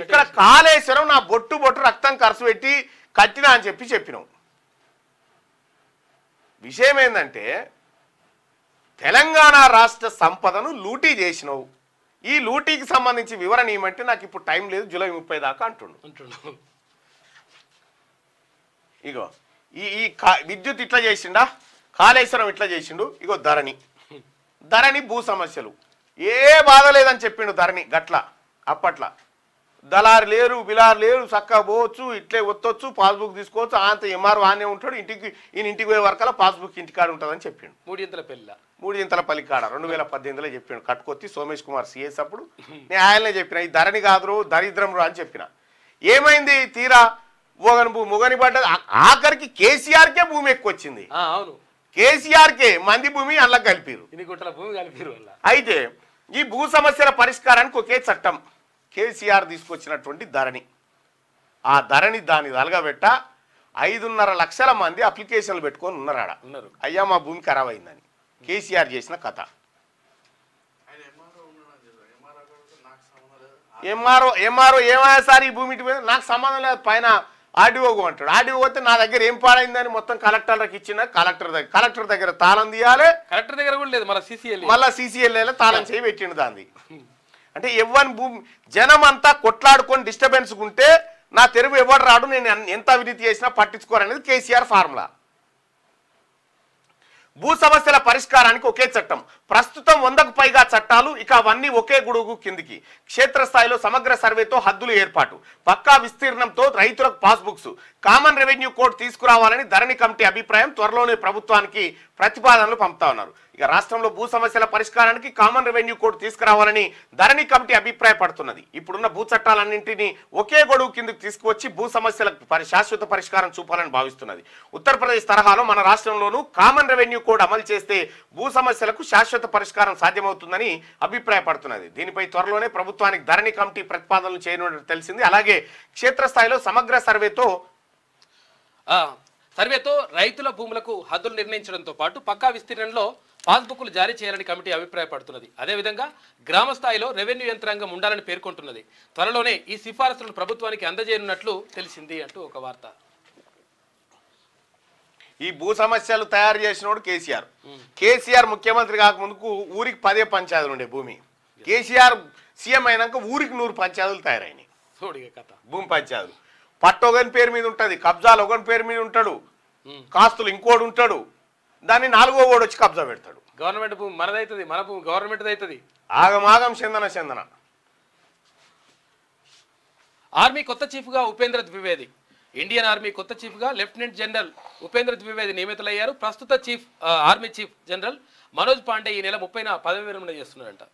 ఇక్కడ కాళేశ్వరం నా బొట్టు రక్తం ఖర్చు పెట్టి కట్టినా అని చెప్పినాం. విషయం ఏంటంటే తెలంగాణ రాష్ట్ర సంపదను లూటీ చేసినావు, ఈ లూటీకి సంబంధించి వివరణ ఏమంటే నాకు ఇప్పుడు టైం లేదు, జూలై 30 దాకా అంటుండు. ఇగో ఈ విద్యుత్ ఇట్లా చేసిండా, కాళేశ్వరం ఇట్లా చేసిండు, ఇగో ధరణి భూ సమస్యలు ఏ బాధ లేదని చెప్పిండు ధరణి గట్ల. అప్పట్ల దళారు లేరు బిలారు లేరు, చక్కగా పోవచ్చు, ఇట్లే ఒత్తొచ్చు, పాస్బుక్ తీసుకోవచ్చు, అంత ఎంఆర్ఓ ఆనే ఉంటాడు, ఇంటికి పోయే వరకల్లా పాస్బుక్ ఇంటికాడ ఉంటుందని చెప్పిండు. మూడింతల కాడ 2018లో చెప్పిండు. కట్టుకొచ్చి సోమేష్ కుమార్ సిఎస్ అప్పుడు నేను ఆయననే చెప్పిన ఈ ధరణి కాదురు దరిద్రం రా అని చెప్పిన. ఏమైంది తీరా మొగని పడ్డది. ఆఖరికి కేసీఆర్కే భూమి ఎక్కువ వచ్చింది. అవును, కేసీఆర్కే మంది భూమి అలా కలిపిరు. అయితే ఈ భూ సమస్యల పరిష్కారానికి ఒకే చట్టం కేసీఆర్ తీసుకొచ్చినటువంటి ధరణి. ఆ ధరణి దాన్ని తలగబెట్ట 5.5 లక్షల మంది అప్లికేషన్లు పెట్టుకొని ఉన్నారు. అయ్యా మా భూమి ఖరాబ్ అయిందని కేసీఆర్ చేసిన కథ. ఎంఆర్ఓ ఏమయ్యా సార్ ఈ భూమి నాకు సంబంధం లేదు, పైన ఆర్డీఓకు అంటాడు. ఆర్డీఓ వస్తే నా దగ్గర ఏం పాడైందని మొత్తం కలెక్టర్లకు ఇచ్చిన, కలెక్టర్ దగ్గర తాళం తీయాలి, కలెక్టర్ దగ్గర కూడా లేదు, మళ్ళీ సీసీఎల్ఏలో తాళం చేయి పెట్టిండు దాన్ని. అంటే ఎవ్వని భూమి జనం అంతా కొట్లాడుకొని డిస్టర్బెన్స్ ఉంటే నా తెరువు ఎవరు రాడు, నేను ఎంత అవినీతి చేసినా పట్టించుకోరనేది కేసీఆర్ ఫార్ములా. భూ సమస్యల పరిష్కారానికి ఒకే చట్టం, ప్రస్తుతం 100కు పైగా చట్టాలు, ఇక అవన్నీ ఒకే గొడుగు కిందికి. క్షేత్రస్థాయిలో సమగ్ర సర్వేతో హద్దులు ఏర్పాటు, పక్కా విస్తీర్ణంతో రైతులకు పాస్బుక్స్, కామన్ రెవెన్యూ కోడ్ తీసుకురావాలని ధరణి కమిటీ అభిప్రాయం. త్వరలోనే ప్రభుత్వానికి ప్రతిపాదనలు పంపుతా ఉన్నారు. ఇక రాష్ట్రంలో భూ సమస్యల పరిష్కారానికి కామన్ రెవెన్యూ కోడ్ తీసుకురావాలని ధరణి కమిటీ అభిప్రాయపడుతున్నది. ఇప్పుడున్న భూ చట్టాలన్నింటినీ ఒకే గొడుగు కిందకు తీసుకువచ్చి భూ సమస్యలకు శాశ్వత పరిష్కారం చూపాలని భావిస్తున్నది. ఉత్తరప్రదేశ్ తరహాలో మన రాష్ట్రంలోనూ కామన్ రెవెన్యూ కోడ్ అమలు చేస్తే భూ సమస్యలకు శాశ్వత పరిష్కారం సాధ్యమవుతుందని అభిప్రాయపడుతున్నది. దీనిపై త్వరలోనే ప్రభుత్వానికి ధరణి కమిటీ ప్రతిపాదనలు చేయనున్నట్టు తెలిసింది. అలాగే క్షేత్రస్థాయిలో సమగ్ర సర్వేతో రైతుల భూములకు హద్దులు నిర్ణయించడంతో పాటు పక్కా విస్తీర్ణంలో పాస్బుక్లు జారీ చేయాలని కమిటీ అభిప్రాయపడుతున్నది. అదేవిధంగా గ్రామ స్థాయిలో రెవెన్యూ యంత్రాంగం ఉండాలని పేర్కొంటున్నది. త్వరలోనే ఈ సిఫారసులను ప్రభుత్వానికి అందజేయనున్నట్లు తెలిసింది అంటూ ఒక వార్త. ఈ భూ సమస్యలు తయారు చేసినోడు కేసీఆర్ ముఖ్యమంత్రి కాకముందుకు ఊరికి 10 పంచాయతీలు ఉండే భూమి. కేసీఆర్ సీఎం అయినాక ఊరికి 100 పంచాయతీలు తయారైనాయి. భూమి పంచాయతీలు పట్టు ఒకని పేరు మీద ఉంటుంది, కబ్జాలు ఒకని పేరు మీద ఉంటాడు, కాస్తులు ఇంకోడు ఉంటాడు, దాన్ని 4వ ఓడు వచ్చి కబ్జా పెడతాడు. గవర్నమెంట్ భూమి మనదైతుంది, మన భూమి గవర్నమెంట్ అవుతుంది. ఆగమాగం చందన. ఆర్మీ కొత్త చీఫ్గా ఉపేంద్ర ద్వివేది, ఇండియన్ ఆర్మీ కొత్త చీఫ్గా లెఫ్టినెంట్ జనరల్ ఉపేంద్ర ద్వివేది నియమితులయ్యారు. ప్రస్తుత army chief general Manoj Pandey ఈ నెల 30న పదవి విరమణ చేస్తున్నారంట.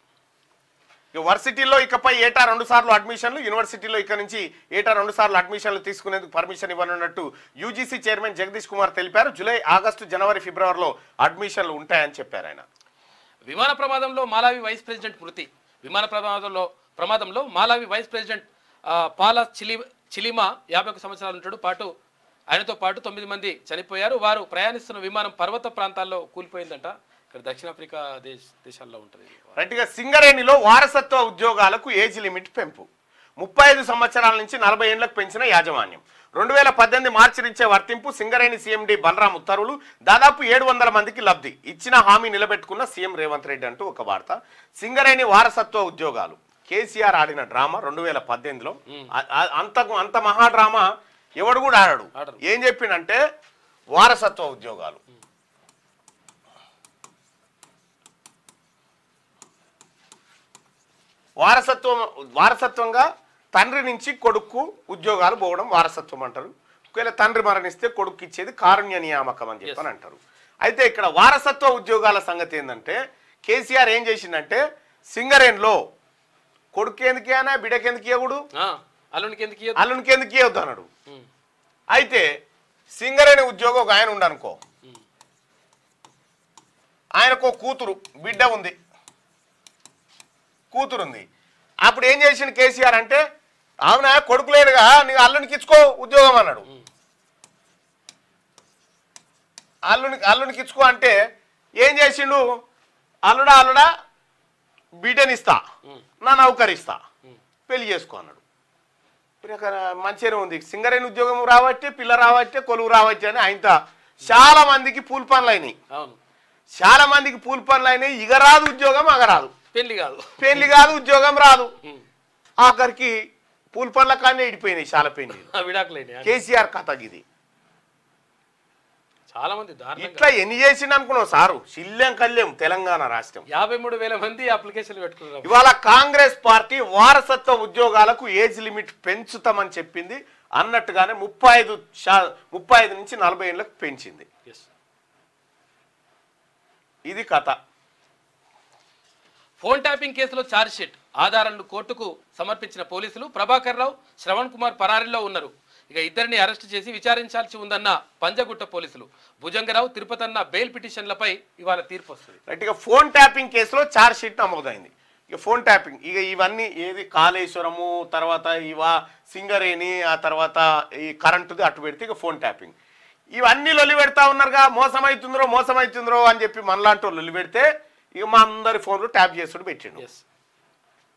వర్సిటీలో ఇకపై ఏటా 2 సార్లు అడ్మిషన్లు, యూనివర్సిటీలో ఇక నుంచి ఏటా 2 సార్లు అడ్మిషన్లు తీసుకునేందుకు పర్మిషన్ ఇవ్వనున్నట్టు యూజీసీ చైర్మన్ జగదీష్ కుమార్ తెలిపారు. జూలై, ఆగస్టు, జనవరి, ఫిబ్రవరిలో అడ్మిషన్లు ఉంటాయని చెప్పారు ఆయన. విమాన ప్రమాదంలో మాలావి వైస్ ప్రెసిడెంట్ మృతి. విమాన ప్రమాదంలో మాలావి వైస్ ప్రెసిడెంట్ పాలా చిలిమా 51 సంవత్సరాల ఉంటాడు. ఆయనతో పాటు 9 మంది చనిపోయారు. వారు ప్రయాణిస్తున్న విమానం పర్వత ప్రాంతాల్లో కూలిపోయిందంట. ఇక్కడ దక్షిణాఫ్రికా దేశాల్లో ఉంటుంది. రైట్గా సింగరేణిలో వారసత్వ ఉద్యోగాలకు ఏజ్ లిమిట్ పెంపు 35 సంవత్సరాల నుంచి 40 ఏళ్లకు పెంచిన యాజమాన్యం. 2018 మార్చి నుంచే వర్తింపు. సింగరేణి సీఎండీ బలరాం ఉత్తర్వులు. దాదాపు 700 మందికి లబ్ధి. ఇచ్చిన హామీ నిలబెట్టుకున్న సీఎం రేవంత్ రెడ్డి అంటూ ఒక వార్త. సింగరేణి వారసత్వ ఉద్యోగాలు కేసీఆర్ ఆడిన డ్రామా 2018లో. అంత మహా డ్రామా ఎవడు కూడా ఆడాడు. ఏం చెప్పిండంటే వారసత్వ ఉద్యోగాలు వారసత్వంగా తండ్రి నుంచి కొడుకు ఉద్యోగాలు పోవడం వారసత్వం అంటారు. ఒకవేళ తండ్రి మరణిస్తే కొడుకు ఇచ్చేది కారుణ్య నియామకం అని చెప్పని అంటారు. అయితే ఇక్కడ వారసత్వ ఉద్యోగాల సంగతి ఏంటంటే కేసీఆర్ ఏం చేసిందంటే సింగరేణిలో కొడుకు ఎందుకు ఇవ్వనా, బిడ్డకి ఎందుకు ఇవ్వడు, అల్లునికి ఎందుకు ఇవ్వద్దు అన్నాడు. అయితే సింగరేణి ఉద్యోగం ఒక ఆయన ఉండనుకో, ఆయనకు కూతురు బిడ్డ ఉంది, కూతురుంది. అప్పుడు ఏం చేసిండు కేసీఆర్ అంటే, అవునా కొడుకు లేడుగా నీకు అల్లునికి ఇచ్చుకో ఉద్యోగం అన్నాడు. అల్లునికి ఇచ్చుకో అంటే ఏం చేసిండు, అల్లుడా బిడ్డనిస్తా, నా నౌకరిస్తా, పెళ్లి చేసుకో అన్నాడు. మంచిగానే ఉంది, సింగరేణి ఉద్యోగం రావట్టే, పిల్ల రావట్టే, కొలువు రావట్టే అని ఆయనతో చాలా మందికి పూల్ పనులు అయినాయి. చాలా మందికి పూల్ పనులు అయినాయి. ఇక రాదు ఉద్యోగం, అగరాదు, పెళ్లి కాదు ఉద్యోగం రాదు. ఆఖరికి పూల్ పనుల కానీ ఇడిపోయినాయి చాలా పెళ్లి. కేసీఆర్ కథ ఇది. చాలా మంది ఇట్లా ఎన్ని చేసిండు అనుకున్నావు సారు? శిల్యం కళ్యం తెలంగాణ రాష్ట్రం 53,000 మంది అప్లికేషన్లు పెట్టుకున్నారు. ఇవాళ కాంగ్రెస్ పార్టీ వారసత్వ ఉద్యోగాలకు ఏజ్ లిమిట్ పెంచుతామని చెప్పింది. అన్నట్టుగానే 35 నుంచి 40 ఏళ్ళకు పెంచింది. ఇది కథ. ఫోన్ ట్యాపింగ్ కేసులో ఛార్జ్షీట్ ఆధారాలను కోర్టుకు సమర్పించిన పోలీసులు ప్రభాకర్ రావు, శ్రవణ్ కుమార్ పరారీలో ఉన్నారు. ఇక ఇద్దరిని అరెస్ట్ చేసి విచారించాల్సి ఉందన్న పంజగుట్ట పోలీసులు. భుజంగరావు, తిరుపతన్న బెయిల్ పిటిషన్లపై ఇవాళ తీర్పు వస్తుంది. ఇక ఫోన్ ట్యాపింగ్ కేసులో ఛార్జ్షీట్ నమోదైంది. ఇక ఫోన్ ట్యాపింగ్ ఇక ఇవన్నీ ఏది కాళేశ్వరము, తర్వాత సింగరేణి, ఆ తర్వాత ఈ కరెంటుది అటు పెడితే ఇక ఫోన్ ట్యాపింగ్ ఇవన్నీ లొల్లి పెడతా ఉన్నారుగా. మోసమవుతుందో అని చెప్పి మనలాంటి లొల్లి పెడితే ఇక మా అందరి ఫోన్లు ట్యాప్ చేసుడు పెట్టిండు.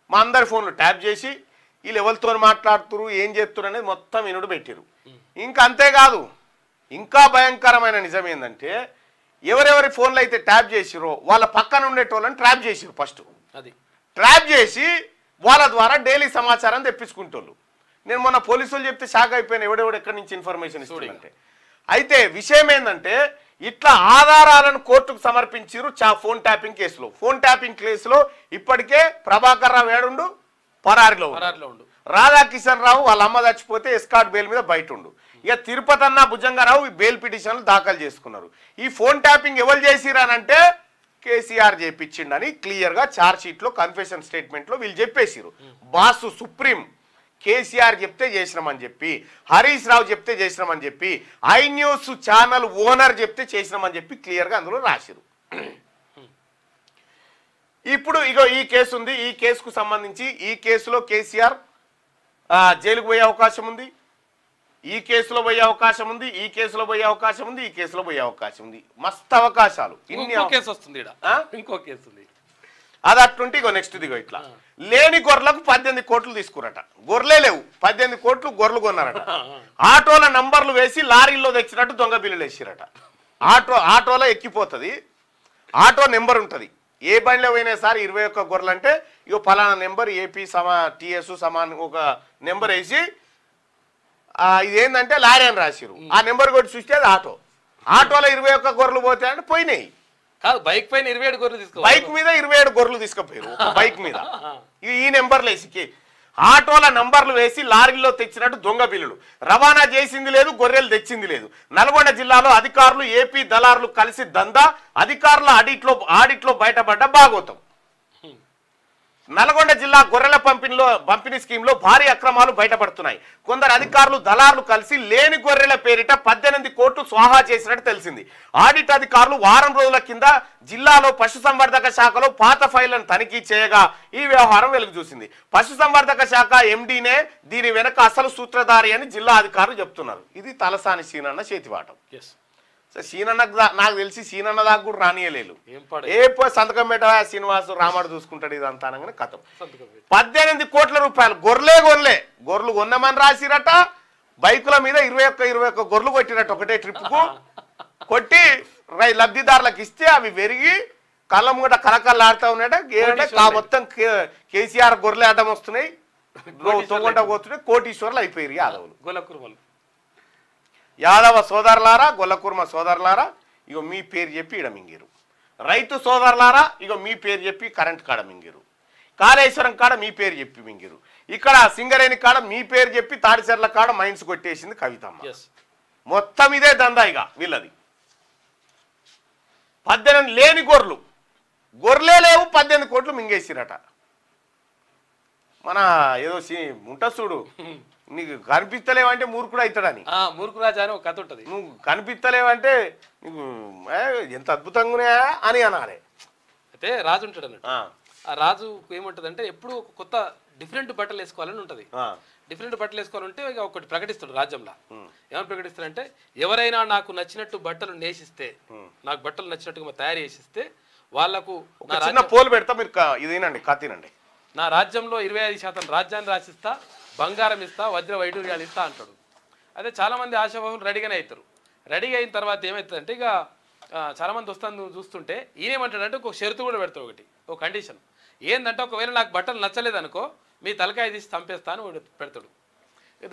మా అందరి ఫోన్లు ట్యాప్ చేసి వీళ్ళు ఎవరితో మాట్లాడుతురు, ఏం చేస్తున్నారు అనేది మొత్తం వినుడు పెట్టిరు. ఇంకా అంతేకాదు, ఇంకా భయంకరమైన నిజం ఏంటంటే ఎవరెవరి ఫోన్లు అయితే ట్యాప్ చేసిరో వాళ్ళ పక్కన ఉండేటోళ్ళని ట్రాప్ చేసిరు. ఫస్ట్ అది ట్రాప్ చేసి వాళ్ళ ద్వారా డైలీ సమాచారం తెప్పించుకుంటోళ్ళు. నేను మొన్న పోలీసులు చెప్తే షాక్ అయిపోయాను, ఎవడెవడు ఎక్కడి నుంచి ఇన్ఫర్మేషన్ ఇస్తుందంటే. అయితే విషయం ఏంటంటే ఇట్లా ఆధారాలను కోర్టుకు సమర్పించారు ఫోన్ ట్యాపింగ్ కేసులో. ఫోన్ ట్యాపింగ్ కేసులో ఇప్పటికే ప్రభాకర్ రావు ఏడుండు, పరారిలో ఉండు. రాధాకిషన్ రావు వాళ్ళ అమ్మ చచ్చిపోతే ఎస్కాట్ బెయిల్ మీద బయట ఉండు. ఇక తిరుపతన్న, భుజంగరావు ఈ బెయిల్ పిటిషన్లు దాఖలు చేసుకున్నారు. ఈ ఫోన్ ట్యాపింగ్ ఎవరు చేసిరానంటే కేసీఆర్ చేపించిండని క్లియర్గా ఛార్జ్ షీట్లో కన్ఫెషన్ స్టేట్మెంట్లో వీళ్ళు చెప్పేసిరు. బాసు సుప్రీం కేసీఆర్ చెప్తే చేసినామని చెప్పి, హరీష్ రావు చెప్తే చేసినామని చెప్పి, ఐ న్యూస్ ఛానల్ ఓనర్ చెప్తే చేసినామని చెప్పి క్లియర్గా అందులో రాసిరు. ఇప్పుడు ఇగో ఈ కేసు ఉంది. ఈ కేసుకు సంబంధించి ఈ కేసులో కేసీఆర్ జైలుకు పోయే అవకాశం ఉంది, ఈ కేసులో పోయే అవకాశం ఉంది, ఈ కేసులో పోయే అవకాశం ఉంది, ఈ కేసులో పోయే అవకాశం ఉంది. మస్తు అవకాశాలు. ఇంకో కేసు ఉంది. అది అట్లుంటే ఇగో నెక్స్ట్ దిగో ఇట్లా లేని గొర్రెలకు 18 కోట్లు తీసుకురట. గొర్రెలే లేవు, 18 కోట్లు గొర్రెలు కొన్నారట. ఆటోల నంబర్లు వేసి లారీల్లో తెచ్చినట్టు దొంగ బిల్లులు వేసిరట. ఆటోలో ఎక్కిపోతుంది, ఆటో నెంబర్ ఉంటుంది. ఏ బండిలో పోయినా సార్ 21 గొర్రెలు అంటే ఇగో ఫలానా నెంబర్ ఏపీ టీఎస్ సమాన్ ఒక నెంబర్ వేసి ఇదేంటంటే లారీ అని రాసిరు. ఆ నెంబర్ కొట్టి చూస్తే అది ఆటోలో 21 గొర్రెలు పోతే అంటే పోయినాయి. కాదు, బైక్ పైన 27 గొర్రెలు తీసుకో, బైక్ మీద 27 గొర్రెలు తీసుకుపోయారు బైక్ మీద. ఈ నెంబర్లు వేసి ఆటోల నంబర్లు వేసి లారీల్లో తెచ్చినట్టు దొంగ బిల్లులు. రవాణా చేసింది లేదు, గొర్రెలు తెచ్చింది లేదు. నల్గొండ జిల్లాలో అధికారులు, ఏపీ దళారులు కలిసి దందా. అధికారుల ఆడిట్లో బయటపడ్డ భాగోతం. నల్గొండ జిల్లా గొర్రెల పంపిణీ స్కీమ్లో భారీ అక్రమాలు బయటపడుతున్నాయి. కొందరు అధికారులు, దళారులు కలిసి లేని గొర్రెల పేరిట 18 కోట్లు స్వాహా చేసినట్టు తెలిసింది. ఆడిట్ అధికారులు వారం రోజుల కింద జిల్లాలో పశుసంవర్ధక శాఖలో పాత ఫైళ్లను తనిఖీ చేయగా ఈ వ్యవహారం వెలుగు చూసింది. పశుసంవర్ధక శాఖ ఎండీనే దీని వెనక అసలు సూత్రధారి అని జిల్లా అధికారులు చెప్తున్నారు. ఇది తలసాని సీనన్న చేతివాటం. సీనన్నకు నాకు తెలిసి సీనన్న దాకా కూడా రానియలేదు. సంతకం పెట్ట శ్రీనివాసు రామాడు చూసుకుంటాడు ఇదంతా అనగానే కథం. 18 కోట్ల రూపాయలు గొర్రెలు కొన్నామని రాసిరట. బైకుల మీద 21 గొర్రెలు కొట్టిరట ఒకటే ట్రిప్కు. కొట్టి లబ్ధిదారులకు ఇస్తే అవి పెరిగి కళ్ళ ముంగట కలకల్లాడుతూ ఉన్నాయట. మొత్తం కేసీఆర్ గొర్రెలు అడ్డం వస్తున్నాయి, తొంగట పోతున్నాయి. కోటీశ్వర్లు అయిపోయారు యాదవులు. యాదవ సోదరులారా, గొల్లకుర్మ సోదరులారా, ఇగో మీ పేరు చెప్పి ఇడ మింగిరు. రైతు సోదరులారా, ఇగో మీ పేరు చెప్పి కరెంట్ కాడ మింగిరు. కాళేశ్వరం కాడ మీ పేరు చెప్పి మింగిరు. ఇక్కడ సింగరేణి కాడ మీ పేరు చెప్పి తాడిచెర్ల కాడ మైన్స్ కొట్టేసింది కవితమ్మ. మొత్తం ఇదే దందా ఇక వీళ్ళది. 18 లేని గొర్రెలే లేవు, 18 కోట్లు మింగేసిరట. మన ఏదో ఉంటా చూడు నీకు కనిపిస్తలేవంటే మూర్ఖుడు అవుతాడని. మూర్ఖు రాజా అని ఒక కథ ఉంటుంది. నువ్వు కనిపిస్తలేవంటే నీకు ఎంత అద్భుతంగా ఉన్నాయా అని అనాలి. అయితే రాజు ఉంటాడు అన్నట్టు. ఆ రాజు ఏముంటదంటే ఎప్పుడు ఒక కొత్త డిఫరెంట్ బట్టలు వేసుకోవాలని ఉంటుంది. డిఫరెంట్ బట్టలు వేసుకోవాలంటే ఇక ఒకటి ప్రకటిస్తాడు రాజ్యంలో. ఏమని ప్రకటిస్తాడంటే, ఎవరైనా నాకు నచ్చినట్టు బట్టలు నేసిస్తే, నాకు బట్టలు నచ్చినట్టుగా తయారు చేసిస్తే వాళ్ళకు చిన్న పోలు పెడతా, మీరు ఇదేనండి కత్తినండి, నా రాజ్యంలో 25% రాజ్యాన్ని రాసిస్తా, బంగారం ఇస్తా, వజ్ర వైడూర్యాలు ఇస్తా అంటాడు. అదే చాలామంది ఆశావాహులు రెడీగానే అవుతారు. రెడీగా అయిన తర్వాత ఏమవుతుందంటే ఇక చాలామంది వస్తాను చూస్తుంటే ఈయనేమంటాడంటే ఒక షరతు కూడా పెడతాడు, ఒకటి ఒక కండిషన్ ఏంటంటే, ఒకవేళ నాకు బట్టలు నచ్చలేదనుకో మీ తలకాయ తీసి చంపేస్తాను పెడతాడు.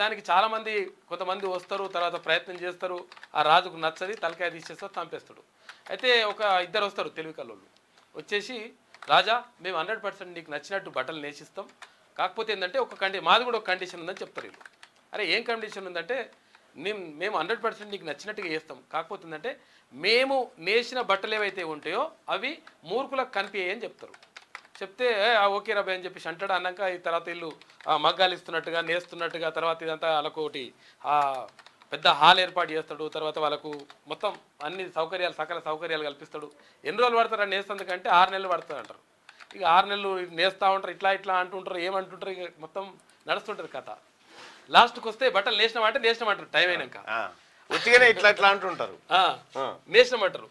దానికి చాలామంది కొంతమంది వస్తారు, తర్వాత ప్రయత్నం చేస్తారు, ఆ రాజుకు నచ్చది, తలకాయ తీసేస్తారు, చంపేస్తాడు. అయితే ఒక ఇద్దరు వస్తారు తెలివి కల్లోళ్ళు, వచ్చేసి రాజా మేము 100% నీకు నచ్చినట్టు బట్టలు నేసిస్తాం, కాకపోతే ఏంటంటే ఒక మాది కూడా ఒక కండిషన్ ఉందని చెప్తారు వీళ్ళు. అరే ఏం కండిషన్ ఉందంటే, మేము 100% నీకు నచ్చినట్టుగా చేస్తాం, కాకపోతే ఏంటంటే మేము నేసిన బట్టలు ఏవైతే ఉంటాయో అవి మూర్ఖులకు కనిపించాయని చెప్తారు. చెప్తే ఓకే రాబాయ్ అని చెప్పేసి అంటాడు. అన్నాక ఈ తర్వాత వీళ్ళు మగ్గాలు ఇస్తున్నట్టుగా నేస్తున్నట్టుగా తర్వాత ఇదంతా వాళ్ళకు ఒకటి పెద్ద హాల్ ఏర్పాటు చేస్తాడు. తర్వాత వాళ్ళకు మొత్తం అన్ని సౌకర్యాలు సకల సౌకర్యాలు కల్పిస్తాడు. ఎన్ని రోజులు పడతారు నేస్తందుకంటే 6 నెలలు పడుతుంది అంటారు. ఇక 6 నెలలు నేస్తూ ఉంటారు, ఇట్లా అంటుంటారు, ఏమంటుంటారు, ఇక మొత్తం నడుస్తుంటుంది కథ. లాస్ట్కి వస్తే బట్టలు నేసినామంటే నేసినామంటారు, టైం అయినాక ఉట్టిగానే ఇట్లా అంటుంటారు, నేసినామంటారు.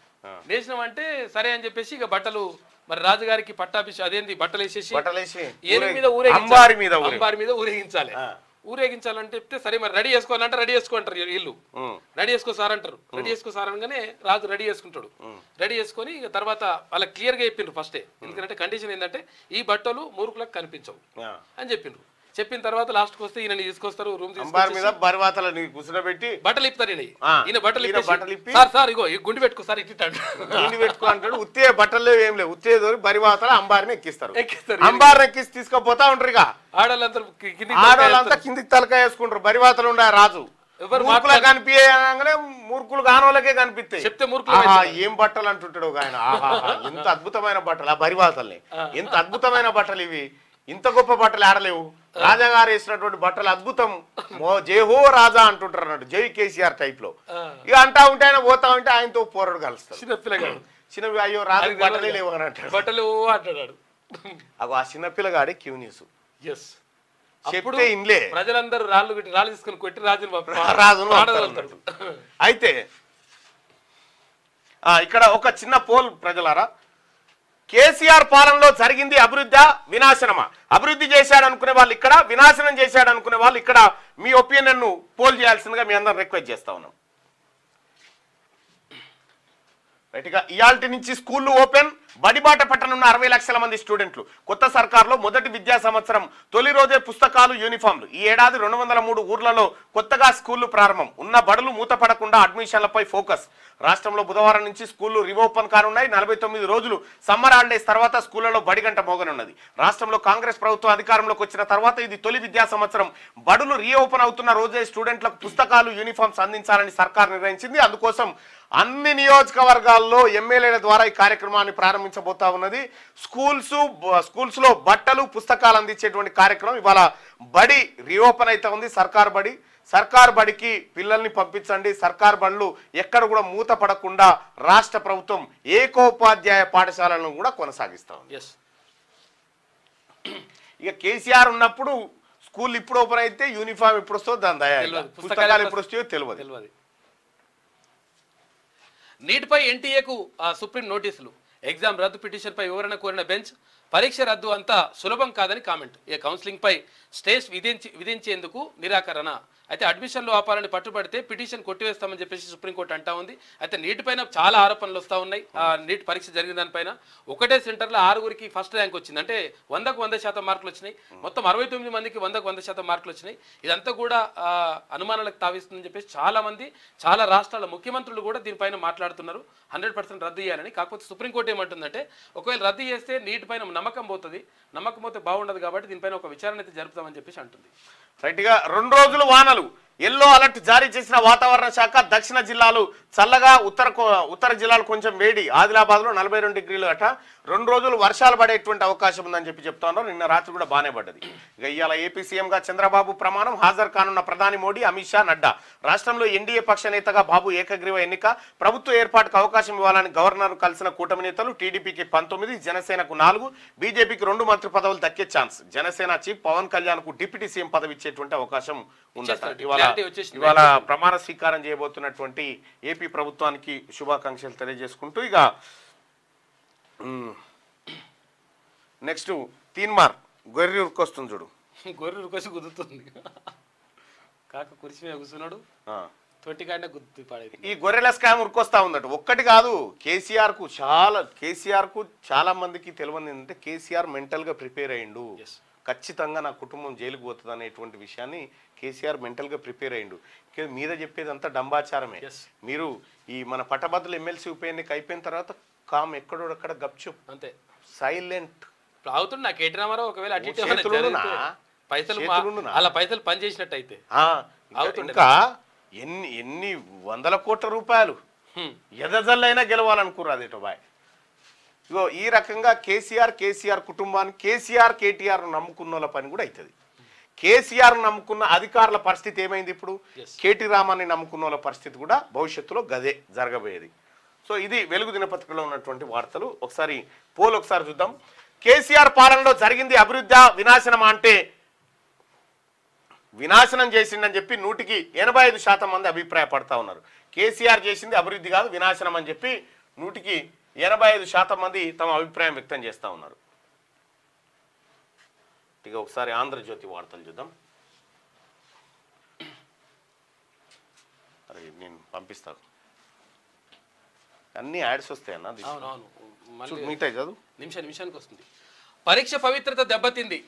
నేసినామంటే సరే అని చెప్పేసి ఇక బట్టలు మరి రాజుగారికి పట్టాభిషేకం అదేంది బట్టలు వేసేసి ఏనుగు మీద అంబారి మీద ఊరేగించాలి. ఊరేగించాలంటే చెప్తే సరే మరి రెడీ చేసుకోవాలంటే రెడీ చేసుకోంటారు వీళ్ళు. రెడీ చేసుకో సార్ అంటారు. రెడీ చేసుకో సార్ అనగానే రాజు రెడీ చేసుకుంటాడు. రెడీ చేసుకొని ఇక తర్వాత వాళ్ళకి క్లియర్గా చెప్పిండ్రు ఫస్టే. ఎందుకంటే కండిషన్ ఏంటంటే ఈ బట్టలు మూర్ఖులకు కనిపించవు అని చెప్పిండ్రు. చెప్పిన తర్వాత లాస్ట్కి వస్తే ఈయన తీసుకొస్తారు, రూమ్ కూర్చోబెట్టి బట్టలు ఇప్పుతారు. ఈయన బట్టలు ఇప్పి సార్ ఇగో ఈ గుండి పెట్టుకో సార్ ఇట్టాడు, గుండి పెట్టుకో అంటాడు. ఉత్తే బట్టలు ఏం లేవు, ఉత్తే బరివాతలు అంబారిని ఎక్కిస్తారు. అంబారిని ఎక్కిసి తీసుకుపోతా ఉంటారు. ఇక ఆడవాళ్ళంతా కిందికి తలకాయ వేసుకుంటారు. బరివాతలు ఉండే రాజు మూర్ఖులకు కనిపించగానే మూర్ఖులు కానోళ్ళకే కనిపిస్తాయి. చెప్తే మూర్ఖులు ఏం బట్టలు అంటుంటాడు ఆయన. ఎంత అద్భుతమైన బట్టలు ఆ బరివాతల్ని, ఎంత అద్భుతమైన బట్టలు ఇవి, ఇంత గొప్ప బట్టలు ఆడలేవు. రాజాగారు వేసినటువంటి బట్టలు అద్భుతం, జై హో రాజా అంటుంటారు అన్నట్టు, జై కేసీఆర్ టైప్ లో. ఇక అంటా ఉంటే ఆయన పోతా ఉంటే ఆయనతో పోరాడు కలుస్తాడు. చిన్న అయ్యో రాజు బట్టలే లేవు అని అంటాడు, బట్టలు అంటాడు. ఆ చిన్నపిల్లగాడే క్యూ న్యూస్ చెప్తే ఇన్లే ప్రజలందరూ రాళ్ళు తీసుకుని కొట్టి రాజును. అయితే ఇక్కడ ఒక చిన్న పోల్ ప్రజలారా, కేసీఆర్ పాలనలో జరిగింది అభివృద్ధి వినాశనమా? అభివృద్ధి చేశాడు అనుకునే వాళ్ళు ఇక్కడ, వినాశనం చేశాడు అనుకునే వాళ్ళు ఇక్కడ. మీ ఒపీనియన్ ను పోల్ చేయాల్సిందిగా మీ అందరం రిక్వెస్ట్ చేస్తా ఉన్నాం. రైట్గా ఇయాల్టి నుంచి స్కూళ్ళు ఓపెన్, బడిబాట పట్టనున్న 60 లక్షల మంది స్టూడెంట్లు. కొత్త సర్కార్లో మొదటి విద్యా సంవత్సరం తొలి రోజే పుస్తకాలు, యూనిఫామ్లు. ఈ ఏడాది 203 ఊర్లలో కొత్తగా స్కూళ్లు ప్రారంభం. ఉన్న బడులు మూతపడకుండా అడ్మిషన్లపై ఫోకస్. రాష్ట్రంలో బుధవారం నుంచి స్కూళ్లు రీఓపెన్ కానున్నాయి. 49 రోజులు సమ్మర్ హాలిడేస్ తర్వాత స్కూళ్లలో బడిగంట మోగనున్నది. రాష్ట్రంలో కాంగ్రెస్ ప్రభుత్వం అధికారంలోకి వచ్చిన తర్వాత ఇది తొలి విద్యా సంవత్సరం. బడులు రీఓపెన్ అవుతున్న రోజే స్టూడెంట్లకు పుస్తకాలు, యూనిఫామ్స్ అందించాలని సర్కార్ నిర్ణయించింది. అందుకోసం అన్ని నియోజకవర్గాల్లో ఎమ్మెల్యేల ద్వారా ఈ కార్యక్రమాన్ని ప్రారంభించబోతా ఉన్నది. స్కూల్స్ లో బట్టలు, పుస్తకాలు అందించేటువంటి కార్యక్రమం ఇవాళ బడి రీఓపెన్ అయితే ఉంది. సర్కార్ బడికి పిల్లల్ని పంపించండి. సర్కార్ బడులు ఎక్కడ కూడా మూత పడకుండా రాష్ట్ర ప్రభుత్వం ఏకోపాధ్యాయ పాఠశాలను కూడా కొనసాగిస్తా ఉంది. ఇక కేసీఆర్ ఉన్నప్పుడు స్కూల్ ఇప్పుడు ఓపెన్ అయితే యూనిఫామ్ ఎప్పుడు వస్తుందో దాని దయ, పుస్తకాలు ఎప్పుడు వస్తాయో తెలియదు. నీట్పై ఎన్టీఏకు సుప్రీం నోటీసులు. ఎగ్జామ్ రద్దు పిటిషన్పై వివరణ కోరిన బెంచ్ పరీక్ష రద్దు అంతా సులభం కాదని కామెంట్. కౌన్సిలింగ్పై స్టేస్ విధించేందుకు నిరాకరణ. అయితే అడ్మిషన్లు ఆపాలని పట్టుబడితే పిటిషన్ కొట్టివేస్తామని చెప్పేసి సుప్రీంకోర్టు అంటా ఉంది. అయితే నీటి పైన చాలా ఆరోపణలు వస్తూ ఉన్నాయి. నీట్ పరీక్ష జరిగిన దానిపైన ఒకటే సెంటర్లో 6గురికి ఫస్ట్ ర్యాంక్ వచ్చింది. అంటే 100కు 100% మార్కులు వచ్చినాయి. మొత్తం 69 మందికి 100కు 100% మార్కులు వచ్చినాయి. ఇదంతా కూడా అనుమానాలకు తావిస్తుందని చెప్పేసి చాలా రాష్ట్రాల ముఖ్యమంత్రులు కూడా దీనిపైన మాట్లాడుతున్నారు. 100% రద్దు చేయాలని. కాకపోతే సుప్రీంకోర్టు ఏమంటుందంటే, ఒకవేళ రద్దు చేస్తే నీటి పైన నమ్మకం పోతుంది, నమ్మకం పోతే బాగుండదు, కాబట్టి దీనిపైన ఒక విచారణ అయితే జరుపుతామని చెప్పేసి అంటుంది. రైట్గా 2 రోజులు వానలు ఎల్లో అలర్ట్ జారీ చేసిన వాతావరణ శాఖ దక్షిణ జిల్లాలు చల్లగా, ఉత్తర జిల్లాలు కొంచెం వేడి. ఆదిలాబాద్లో 42 డిగ్రీలు అట. 2 రోజులు వర్షాలు పడేటువంటి అవకాశం ఉందని చెప్తా ఉన్నారు. నిన్న రాత్రి కూడా బాగానే పడ్డది. ఇక ఇవాళ ఏపీ సీఎంగా చంద్రబాబు ప్రమాణం. హాజరు కానున్న ప్రధాని మోడీ, అమిత్ షా, నడ్డా. రాష్ట్రంలో ఎన్డీఏ పక్ష నేతగా బాబు ఏకగ్రీవ ఎన్నిక. ప్రభుత్వ ఏర్పాటుకు అవకాశం ఇవ్వాలని గవర్నర్ కలిసిన కూటమి నేతలు. టీడీపీకి 19, జనసేనకు 4, బీజేపీకి 2 మంత్రి పదవులు దక్కే ఛాన్స్. జనసేన చీఫ్ పవన్ కళ్యాణ్ కు డిప్యూటీ సీఎం పదవి ఇచ్చేటువంటి అవకాశం ఉందట. ఇవాళ ప్రమాణ స్వీకారం చేయబోతున్నటువంటి ఏపీ ప్రభుత్వానికి శుభాకాంక్షలు తెలియజేసుకుంటూ ఇక నెక్స్ట్ తీన్మార్ గొర్రె ఉరికొస్తుంది చూడు. గొర్రె ఉరికొచ్చి కుదురుతుంది. కాక కుర్చీ మీద కూర్చున్నాడు, తొట్టికాడినే గుర్తు పడేది. ఈ గొర్రెల స్కామ్ ఉరికొస్తా ఉందట. ఒక్కటి కాదు, కేసీఆర్ కు చాలా మందికి తెలియదు ఏంటంటే కేసీఆర్ మెంటల్ గా ప్రిపేర్ అయ్యిండు. ఖచ్చితంగా నా కుటుంబం జైలుకు పోతుంది అనేటువంటి విషయాన్ని కేసీఆర్ మెంటల్ గా ప్రిపేర్ అయ్యిండు. మీద చెప్పేదంతా డంబాచారమే. మీరు ఈ మన పట్టభద్రుల ఎమ్మెల్సీ ఉప ఎన్నిక అయిపోయిన తర్వాత కామ్ ఎక్కడోడక్కడ గప్చుప్ అంతే సైలెంట్ అవుతుంది. నాకు కేటీ రామారావు ఒకవేళ పైసలు అలా పైసలు పని చేసినట్టు అయితే ఇంకా ఎన్ని వందల కోట్ల రూపాయలు ఎదజల్లైనా గెలవాలనుకుర్రు అదేటో బాయ్. ఇగో ఈ రకంగా కేసీఆర్ కుటుంబాన్ని కేటీఆర్ నమ్ముకున్న వాళ్ళ పని కూడా అవుతుంది. కేసీఆర్ నమ్ముకున్న అధికారుల పరిస్థితి ఏమైంది ఇప్పుడు? కేటీ రామాన్ని నమ్ముకున్న వాళ్ళ పరిస్థితి కూడా భవిష్యత్తులో గదే జరగబోయేది. సో ఇది వెలుగు దినపత్రికలో ఉన్నటువంటి వార్తలు. ఒకసారి చూద్దాం. కేసీఆర్ పాలనలో జరిగింది అభివృద్ధి వినాశనమా అంటే వినాశనం చేసిండని చెప్పి 185% మంది అభిప్రాయపడతా ఉన్నారు. కేసీఆర్ చేసింది అభివృద్ధి కాదు వినాశనం అని చెప్పి 185% మంది తమ అభిప్రాయం వ్యక్తం చేస్తూ ఉన్నారు. ఇక ఒకసారి ఆంధ్రజ్యోతి వార్తలు చూద్దాం. అరే నేను పంపిస్తాను, అన్ని యాడ్స్ వస్తాయన్నా. మిగతా చదువు నిమిషానికి వస్తుంది. పరీక్ష పవిత్రత దెబ్బతింది.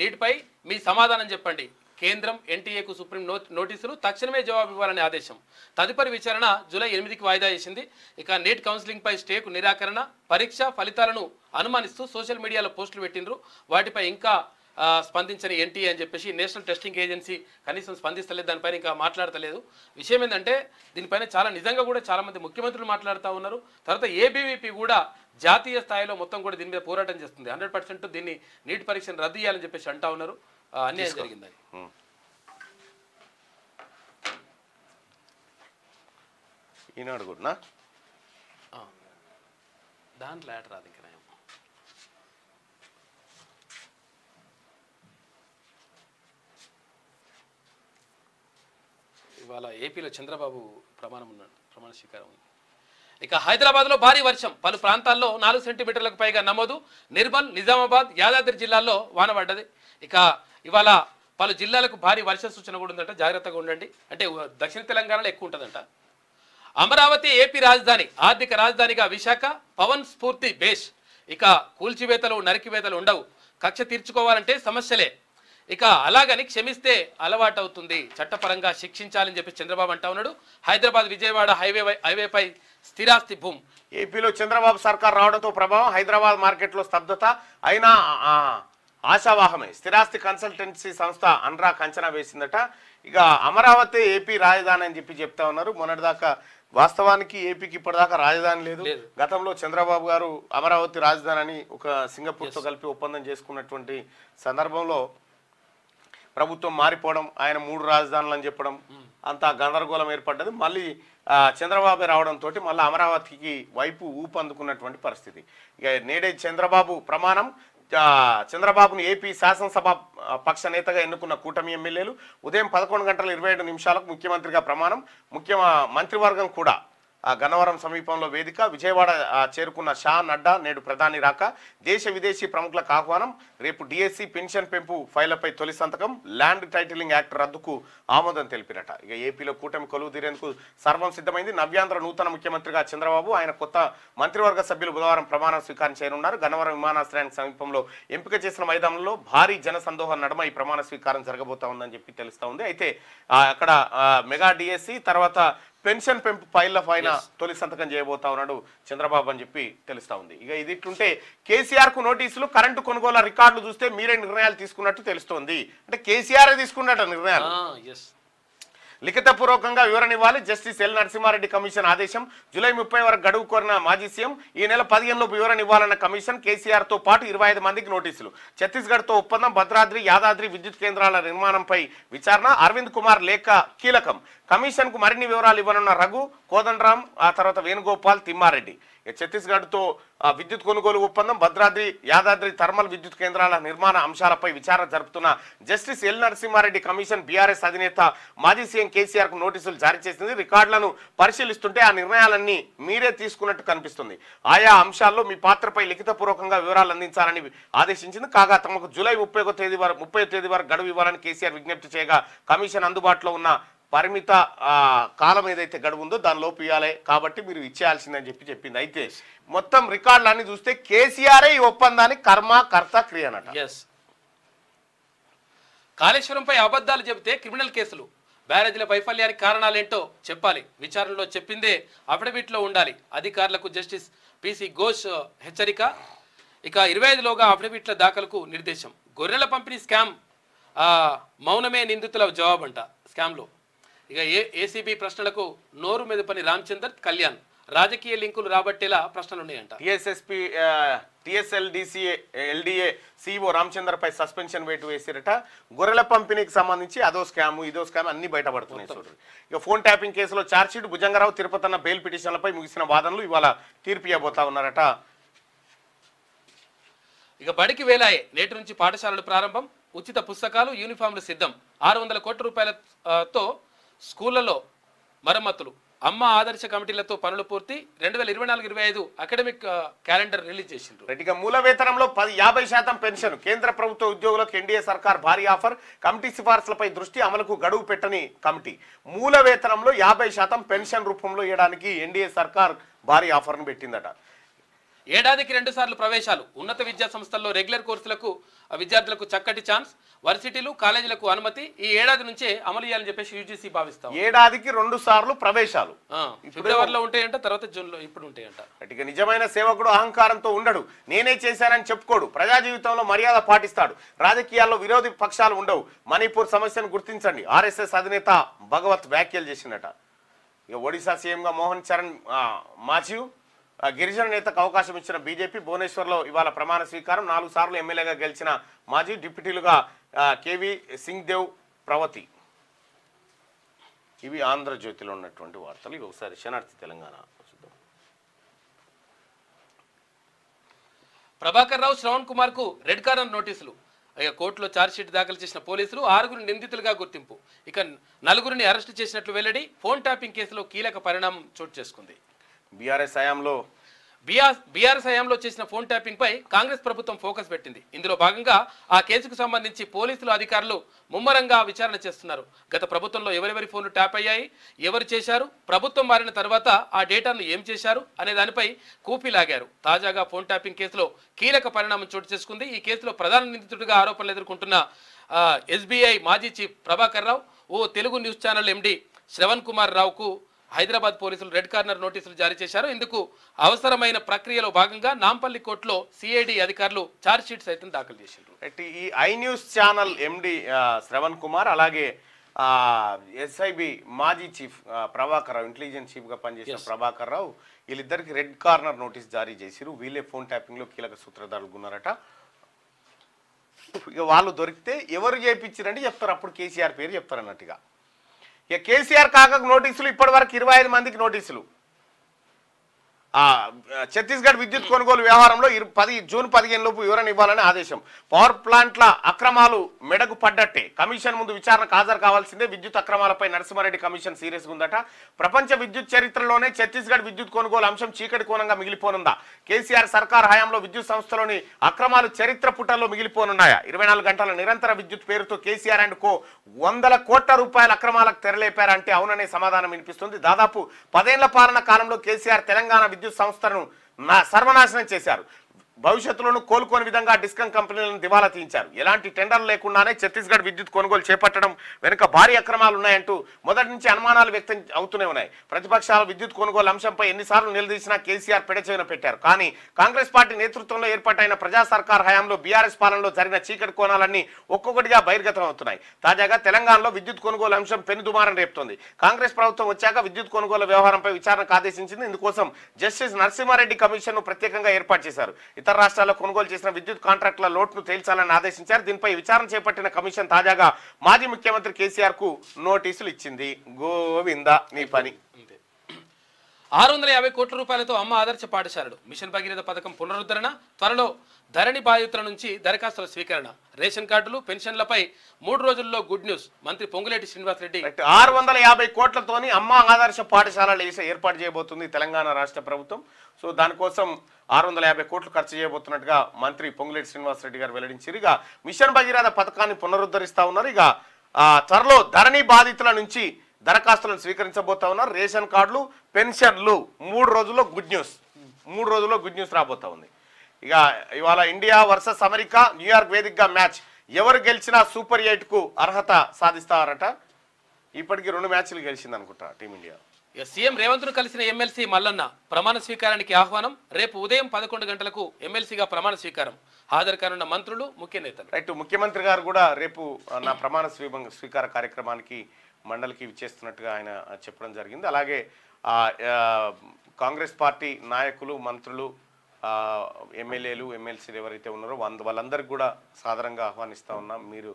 నీటిపై మీ సమాధానం చెప్పండి. కేంద్రం ఎన్టీఏకు సుప్రీం నోటీసులు, తక్షణమే జవాబు ఇవ్వాలని ఆదేశం. తదుపరి విచారణ జూలై 8కి వాయిదా చేసింది. ఇక నీట్ కౌన్సిలింగ్ పై స్టేకు నిరాకరణ. పరీక్ష ఫలితాలను అనుమానిస్తూ సోషల్ మీడియాలో పోస్టులు పెట్టిండ్రు. వాటిపై ఇంకా స్పందించని ఎన్టీఏ అని చెప్పేసి నేషనల్ టెస్టింగ్ ఏజెన్సీ కనీసం స్పందిస్తలేదు. దానిపైన ఇంకా మాట్లాడతలేదు. విషయం ఏంటంటే దీనిపైన నిజంగా కూడా చాలా మంది ముఖ్యమంత్రులు మాట్లాడుతూ ఉన్నారు. తర్వాత ఏబీవీపీ కూడా జాతీయ స్థాయిలో మొత్తం కూడా దీని మీద పోరాటం చేస్తుంది. 100% దీన్ని నీట్ పరీక్షను రద్దు చేయాలని చెప్పేసి అంటా ఉన్నారు. అన్యాయం జరిగిందని. ఈనాడు కూడా దాంట్లో యాడ్ రాదు ఇంకా. ఇవాళ ఏపీలో చంద్రబాబు ప్రమాణ స్వీకారం ఉంది. ఇక హైదరాబాద్లో భారీ వర్షం, పలు ప్రాంతాల్లో 4 సెంటీమీటర్లకు పైగా నమోదు. నిర్మల్, నిజామాబాద్, యాదాద్రి జిల్లాల్లో వాన పడ్డది. ఇక ఇవాళ పలు జిల్లాలకు భారీ వర్ష సూచన కూడా ఉందంట, జాగ్రత్తగా ఉండండి. అంటే దక్షిణ తెలంగాణలో ఎక్కువ ఉంటుందంట. అమరావతి ఏపీ రాజధాని, ఆర్థిక రాజధానిగా విశాఖ, పవన్ స్ఫూర్తి బేస్. ఇక కూల్చివేతలు, నరికివేతలు ఉండవు. కక్ష తీర్చుకోవాలంటే సమస్యలే. ఇక అలాగని క్షమిస్తే అలవాటు అవుతుంది. చట్టపరంగా శిక్షించాలని చెప్పి చంద్రబాబు అంటా ఉన్నాడు. హైదరాబాద్ విజయవాడ హైవేపై స్థిరాస్తి భూమ్. ఏపీలో చంద్రబాబు సర్కార్ రావడంతో ప్రభావం. హైదరాబాద్ మార్కెట్లో స్తబ్దత అయినా ఆశావాహమే. స్థిరాస్తి కన్సల్టెన్సీ సంస్థ అన్రాక్ అంచనా వేసిందట. ఇక అమరావతి ఏపీ రాజధాని అని చెప్పి చెప్తా ఉన్నారు. మొన్నటిదాకా వాస్తవానికి ఏపీకి ఇప్పటిదాకా రాజధాని లేదు. గతంలో చంద్రబాబు గారు అమరావతి రాజధాని అని ఒక సింగపూర్తో కలిపి ఒప్పందం చేసుకున్నటువంటి సందర్భంలో ప్రభుత్వం మారిపోవడం, ఆయన 3 రాజధానులు అని చెప్పడం, అంతా గందరగోళం ఏర్పడ్డది. మళ్ళీ చంద్రబాబు రావడంతో మళ్ళీ అమరావతికి వైపు ఊపందుకున్నటువంటి పరిస్థితి. ఇక నేడే చంద్రబాబు ప్రమాణం. చంద్రబాబును ఏపీ శాసనసభ పక్ష నేతగా ఎన్నుకున్న కూటమి ఎమ్మెల్యేలు. ఉదయం 11:27 ముఖ్యమంత్రిగా ప్రమాణం. మంత్రివర్గం కూడా గన్నవరం సమీపంలో వేదిక. విజయవాడ చేరుకున్న షా, నడ్డా నేడు ప్రధాని రాక. దేశ విదేశీ ప్రముఖులకు ఆహ్వానం. రేపు డిఎస్సి పెన్షన్ పెంపు ఫైళ్లపై తొలి సంతకం. ల్యాండ్ టైటిలింగ్ యాక్ట్ రద్దుకు ఆమోదం తెలిపినట. ఇక ఏపీలో కూటమి కొలువు తీరేందుకు సర్వం సిద్ధమైంది. నవ్యాంధ్ర నూతన ముఖ్యమంత్రిగా చంద్రబాబు, ఆయన కొత్త మంత్రివర్గ సభ్యులు బుధవారం ప్రమాణ స్వీకారం చేయనున్నారు. గన్నవరం విమానాశ్రయానికి సమీపంలో ఎంపిక చేసిన మైదానంలో భారీ జనసందోహం నడుమ ఈ ప్రమాణ స్వీకారం జరగబోతా ఉందని చెప్పి తెలుస్తా ఉంది. అయితే అక్కడ మెగా డిఎస్సి తర్వాత పెన్షన్ పెంపు ఫైళ్ల పైన తొలి సంతకం చేయబోతా ఉన్నాడు చంద్రబాబు అని చెప్పి తెలుస్తా ఉంది. ఇక ఇది ఇట్లుంటే కేసీఆర్ కు నోటీసులు, కరెంటు కొనుగోలు రికార్డులు చూస్తే మీరే నిర్ణయాలు తీసుకున్నట్టు తెలుస్తోంది. అంటే కేసీఆర్ తీసుకున్నట్టు నిర్ణయాలు. లిఖితపూర్వకంగా వివరణ ఇవ్వాలి. జస్టిస్ ఎల్ నరసింహారెడ్డి కమిషన్ ఆదేశం. జూలై 30 వరకు గడువు కోరిన మాజీ సీఎం ఈ నెల 15లోపు వివరణ ఇవ్వాలన్న కమిషన్. కేసీఆర్ తో పాటు 25 మందికి నోటీసులు. ఛత్తీస్గఢ్ తో ఒప్పందం. భద్రాద్రి యాదాద్రి విద్యుత్ కేంద్రాల నిర్మాణంపై విచారణ. అరవింద్ కుమార్ లేఖ కీలకం. కమిషన్ కు మరిన్ని వివరాలు ఇవ్వనున్న రఘు, కోదండరాం, ఆ తర్వాత వేణుగోపాల్, తిమ్మారెడ్డి. ఛత్తీస్గఢ్ తో విద్యుత్ కొనుగోలు ఒప్పందం, భద్రాద్రి యాదాద్రి థర్మల్ విద్యుత్ కేంద్రాల నిర్మాణ అంశాలపై విచారణ జరుపుతున్న justice L Narasimha Reddy commission BRS అధినేత మాజీ సీఎం కేసీఆర్ కు నోటీసులు జారీ చేసింది. రికార్డులను పరిశీలిస్తుంటే ఆ నిర్ణయాలన్నీ మీరే తీసుకున్నట్టు కనిపిస్తుంది. ఆయా అంశాల్లో మీ పాత్రపై లిఖితపూర్వకంగా వివరాలు అందించాలని ఆదేశించింది. కాగా తమకు జూలై 30వ తేదీ వరకు గడువు ఇవ్వాలని కేసీఆర్ విజ్ఞప్తి చేయగా కమిషన్ అందుబాటులో ఉన్న పరిమిత కాలం ఏదైతే గడువు ఉందో దాని లోపు ఇవ్వాలి కాబట్టి మీరు ఇచ్చేయాల్సిందని చెప్పింది. అయితే మొత్తం రికార్డులన్నీ చూస్తే కేసీఆర్ ఈ ఒప్పందానికి కర్త క్రియ అన్నట. కాళేశ్వరంపై అబద్ధాలు చెబితే క్రిమినల్ కేసులు. బ్యారేజీల వైఫల్యానికి కారణాలేంటో చెప్పాలి. విచారణలో చెప్పిందే అఫిడవిట్లో ఉండాలి. అధికారులకు జస్టిస్ పిసి ఘోష్ హెచ్చరిక. ఇక 25లోగా అఫిడవిట్ల దాఖలకు నిర్దేశం. గొర్రెల పంపిణీ స్కామ్ మౌనమే నిందితుల జవాబంట స్కామ్లో. ఇక ఏసీబీ ప్రశ్నలకు నోరు మెదపని రామచందర్, కళ్యాణ్. రాజకీయ లింకులు రాబట్టేలా ప్రశ్నలు ఉన్నాయంట. ఎల్డీఏ సిఇఓ రామచందర్ పై సస్పెన్షన్ వేటు వేసిరట. గొర్రెల పంపిణీకి సంబంధించి అదో స్కామ్ ఇదో స్కామ్ అన్ని బయటపడుతున్నాయి. ఇక ఫోన్ ట్యాపింగ్ కేసులో ఛార్జ్షీట్. భుజంగరావు, తిరుపతన్న బెయిల్ పిటిషన్లపై ముగిసిన వాదనలు ఇవాళ తీర్పు ఇవ్వబోతా ఉన్నారట. ఇక బడికి వేలాయే. నేటి నుంచి పాఠశాలలు ప్రారంభం. ఉచిత పుస్తకాలు, యూనిఫామ్లు సిద్ధం. 600 కోట్ల రూపాయలతో స్కూళ్లలో మరమ్మతులు. అమ్మ ఆదర్శ కమిటీలతో పనులు పూర్తి. 2024-25 అకాడమిక్ క్యాలెండర్ రిలీజ్ చేసిండ్రు. ఇక మూల వేతనంలో 50% పెన్షన్. కేంద్ర ప్రభుత్వ ఉద్యోగులకు ఎన్డీఏ సర్కార్ భారీ ఆఫర్. కమిటీ సిఫార్సులపై దృష్టి. అమలుకు గడువు పెట్టని కమిటీ. మూల వేతనంలో 50% పెన్షన్ రూపంలో ఇవ్వడానికి ఎన్డీఏ సర్కార్ భారీ ఆఫర్ను పెట్టిందట. ఏడాదికి 2 సార్లు ప్రవేశాలు. ఉన్నత విద్యా సంస్థల్లో రెగ్యులర్ కోర్సులకు విద్యార్థులకు చక్కటి ఛాన్స్. వర్సిటీలు, కాలేజీలకు అనుమతి ఈ ఏడాది నుంచే అమలు చేయాలని చెప్పేసి యూజీసీ భావిస్తాం. ఏడాదికి 2 సార్లు ప్రవేశాలు. ఫిబ్రవరిలో ఉంటాయంట, తర్వాత జూన్లో ఇప్పుడు ఉంటాయంట. ఇక నిజమైన సేవకుడు అహంకారంతో ఉండడు. నేనే చేశానని చెప్పుకోడు. ప్రజా జీవితంలో మర్యాద పాటిస్తాడు. రాజకీయాల్లో విరోధి పక్షాలు ఉండవు. మణిపూర్ సమస్యను గుర్తించండి. ఆర్ఎస్ఎస్ అధినేత భగవత్ వ్యాఖ్యలు చేసినట. ఇక ఒడిశా సీఎంగా మోహన్ చరణ్ మాఝీ. గిరిజన నేతకు అవకాశం ఇచ్చిన బీజేపీ. భువనేశ్వర్లో ఇవాళ ప్రమాణ స్వీకారం. 4 సార్లు ఎమ్మెల్యేగా గెలిచిన మాజీ. డిప్యూటీలుగా కేవీ సింగ్ దేవ్, ప్రవతి. ఇవి ఆంధ్రజ్యోతిలో ఉన్నటువంటి వార్తలు. ఇవి ఒకసారి శనార్థి తెలంగాణ చూద్దాం. ప్రభాకర్ రావు, శ్రవణ్ కుమార్ కు రెడ్ కార్నర్ నోటీసులు. ఇక కోర్టులో ఛార్జ్షీట్ దాఖలు చేసిన పోలీసులు 6 నిందితులుగా గుర్తింపు. ఇక 4 అరెస్టు చేసినట్లు వెల్లడి. ఫోన్ ట్యాపింగ్ కేసులో కీలక పరిణామం చోటు చేసుకుంది. బీఆర్ఎస్ హయాంలో చేసిన ఫోన్ ట్యాపింగ్ పై కాంగ్రెస్ ప్రభుత్వం ఫోకస్ పెట్టింది. ఇందులో భాగంగా ఆ కేసుకు సంబంధించి పోలీసులు, అధికారులు ముమ్మరంగా విచారణ చేస్తున్నారు. గత ప్రభుత్వంలో ఎవరెవరి ఫోన్లు ట్యాప్ అయ్యాయి, ఎవరు చేశారు, ప్రభుత్వం మారిన తర్వాత ఆ డేటాను ఏం చేశారు అనే దానిపై కూపీలాగారు. తాజాగా ఫోన్ ట్యాపింగ్ కేసులో కీలక పరిణామం చోటు చేసుకుంది. ఈ కేసులో ప్రధాన నిందితుడిగా ఆరోపణలు ఎదుర్కొంటున్న ఎస్బీఐ మాజీ చీఫ్ ప్రభాకర్ రావు, ఓ Telugu news channel MD Shravan Kumar రావుకు హైదరాబాద్ పోలీసులు రెడ్ కార్నర్ నోటీసులు జారీ చేశారు. ఇందుకు అవసరమైన ప్రక్రియలో భాగంగా నాంపల్లి కోర్టులో సిఐడి అధికారులు ఛార్జ్ షీట్ సైతం దాఖలు చేశారు. ఈ ఐ న్యూస్ ఛానల్ ఎండి శ్రవణ్ కుమార్, అలాగే ఎస్ఐబి మాజీ చీఫ్ ప్రభాకర్ రావు, ఇంటెలిజెన్స్ చీఫ్ గా పనిచేసిన ప్రభాకర్ రావు, వీళ్ళిద్దరికి రెడ్ కార్నర్ నోటీస్ జారీ చేశారు. వీళ్ళే ఫోన్ ట్యాపింగ్ లో కీలక సూత్రధారులు ఉన్నారట. ఇక వాళ్ళు దొరికితే ఎవరు చేయించారంటే చెప్తారు. అప్పుడు కేసీఆర్ పేరు చెప్తారు అన్నట్టుగా. ఇక కేసీఆర్ కాకకు నోటీసులు. ఇప్పటి వరకు 25 మందికి నోటీసులు. ఛత్తీస్గఢ్ విద్యుత్ కొనుగోలు వ్యవహారంలో జూన్ 15 లోపు వివరణ ఇవ్వాలని ఆదేశం. పవర్ ప్లాంట్ల అక్రమాలు మెడకు పడ్డట్టే. కమిషన్ ముందు విచారణకు హాజరు కావాల్సిందే. విద్యుత్ అక్రమాలపై నరసింహారెడ్డి కమిషన్ సీరియస్గా ఉందట. ప్రపంచ విద్యుత్ చరిత్రలోనే ఛత్తీస్గఢ్ విద్యుత్ కొనుగోలు అంశం చీకటి కోణంగా మిగిలిపోనుందా? కేసీఆర్ సర్కార్ హయాంలో విద్యుత్ సంస్థలోని అక్రమాలు చరిత్ర పుటల్లో మిగిలిపోనున్నాయా? 24 గంటల నిరంతర విద్యుత్ పేరుతో కేసీఆర్ అండ్ కో 100 కోట్ల రూపాయల అక్రమాలకు తెరలేపారంటే అవుననే సమాధానం వినిపిస్తుంది. దాదాపు 10 ఏళ్ల పాలన కాలంలో కేసీఆర్ తెలంగాణ విద్యుత్ సంస్థను సర్వనాశనం చేశారు. భవిష్యత్తులోనూ కోలుకోని విధంగా డిస్కమ్ కంపెనీలను దివాలా తీయించారు. ఎలాంటి టెండర్లు లేకుండానే ఛత్తీస్గఢ్ విద్యుత్ కొనుగోలు చేపట్టడం వెనుక భారీ అక్రమాలు ఉన్నాయంటూ మొదటి నుంచి అనుమానాలు వ్యక్తం అవుతూనే ఉన్నాయి. ప్రతిపక్షాల విద్యుత్ కొనుగోలు అంశంపై ఎన్నిసార్లు నిలదీసినా కేసీఆర్ పెడచెవిన పెట్టారు. కానీ కాంగ్రెస్ పార్టీ నేతృత్వంలో ఏర్పాటైన ప్రజా సర్కార్ హయాంలో బీఆర్ఎస్ పాలనలో జరిగిన చీకటి కోణాలన్నీ ఒక్కొక్కటిగా బహిర్గతం అవుతున్నాయి. తాజాగా తెలంగాణలో విద్యుత్ కొనుగోలు అంశం పెనుదుమారం రేపుతోంది. కాంగ్రెస్ ప్రభుత్వం వచ్చాక విద్యుత్ కొనుగోలు వ్యవహారంపై విచారణకు ఆదేశించింది. ఇందుకోసం జస్టిస్ నరసింహారెడ్డి కమిషన్ ను ప్రత్యేకంగా ఏర్పాటు చేశారు. ఇతర రాష్ట్రాల్లో కొనుగోలు చేసిన విద్యుత్ కాంట్రాక్టుల లోటును తేల్చాలని ఆదేశించారు. దీనిపై విచారణ చేపట్టిన కమిషన్ తాజాగా మాజీ ముఖ్యమంత్రి కేసీఆర్ కు నోటీసులు ఇచ్చింది. గోవింద నీ పని. 650 కోట్ల రూపాయలతో అమ్మ ఆదర్శ పాఠశాలలు మిషన్ భగీరథ పథకం పునరుద్ధరణ, త్వరలో ధరణి బాధితుల నుంచి దరఖాస్తుల స్వీకరణ, రేషన్ కార్డులు పెన్షన్లపై 3 రోజుల్లో గుడ్ న్యూస్. మంత్రి పొంగులేటి శ్రీనివాసరెడ్డి 650 కోట్లతోని అమ్మ ఆదర్శ పాఠశాలలు ఏర్పాటు చేయబోతుంది తెలంగాణ రాష్ట్ర ప్రభుత్వం. సో దానికోసం 650 కోట్లు ఖర్చు చేయబోతున్నట్టుగా మంత్రి పొంగులేటి శ్రీనివాసరెడ్డి గారు వెల్లడించారు. ఇక మిషన్ భగీరథ పథకాన్ని పునరుద్ధరిస్తా ఉన్నారు. ఇక త్వరలో ధరణి బాధితుల నుంచి దరఖాస్తులను స్వీకరించబోతా ఉన్నారు. రేషన్ కార్డులు పెన్షన్లు 3 రోజుల్లో గుడ్ న్యూస్. 3 రోజుల్లో గుడ్ న్యూస్ రాబోతా ఉంది. ఇక ఇవాళ ఇండియా వర్సెస్ అమెరికా న్యూయార్క్ వేదికగా మ్యాచ్. ఎవరు గెలిచినా సూపర్ 8 కు అర్హత సాధిస్తారట. ఇప్పటికీ 2 మ్యాచ్లు గెలిచింది అనుకుంటా టీమిండియా. సీఎం రేవంత్ ను కలిసిన ఎమ్మెల్సీ మల్లన్న ప్రమాణ స్వీకారానికి ఆహ్వానం. రేపు ఉదయం 11 గంటలకు ఎమ్మెల్సీగా ప్రమాణ స్వీకారం. హాజరు కానున్న మంత్రులు, ముఖ్య నేతలు. రైట్. ముఖ్యమంత్రి గారు కూడా రేపు నా ప్రమాణ స్వీకార కార్యక్రమానికి మండలికి విచ్చేస్తున్నట్టుగా ఆయన చెప్పడం జరిగింది. అలాగే కాంగ్రెస్ పార్టీ నాయకులు, మంత్రులు, ఎమ్మెల్యేలు, ఎమ్మెల్సీలు ఎవరైతే ఉన్నారో వాళ్ళందరికీ కూడా సాధారణంగా ఆహ్వానిస్తూ ఉన్నాం. మీరు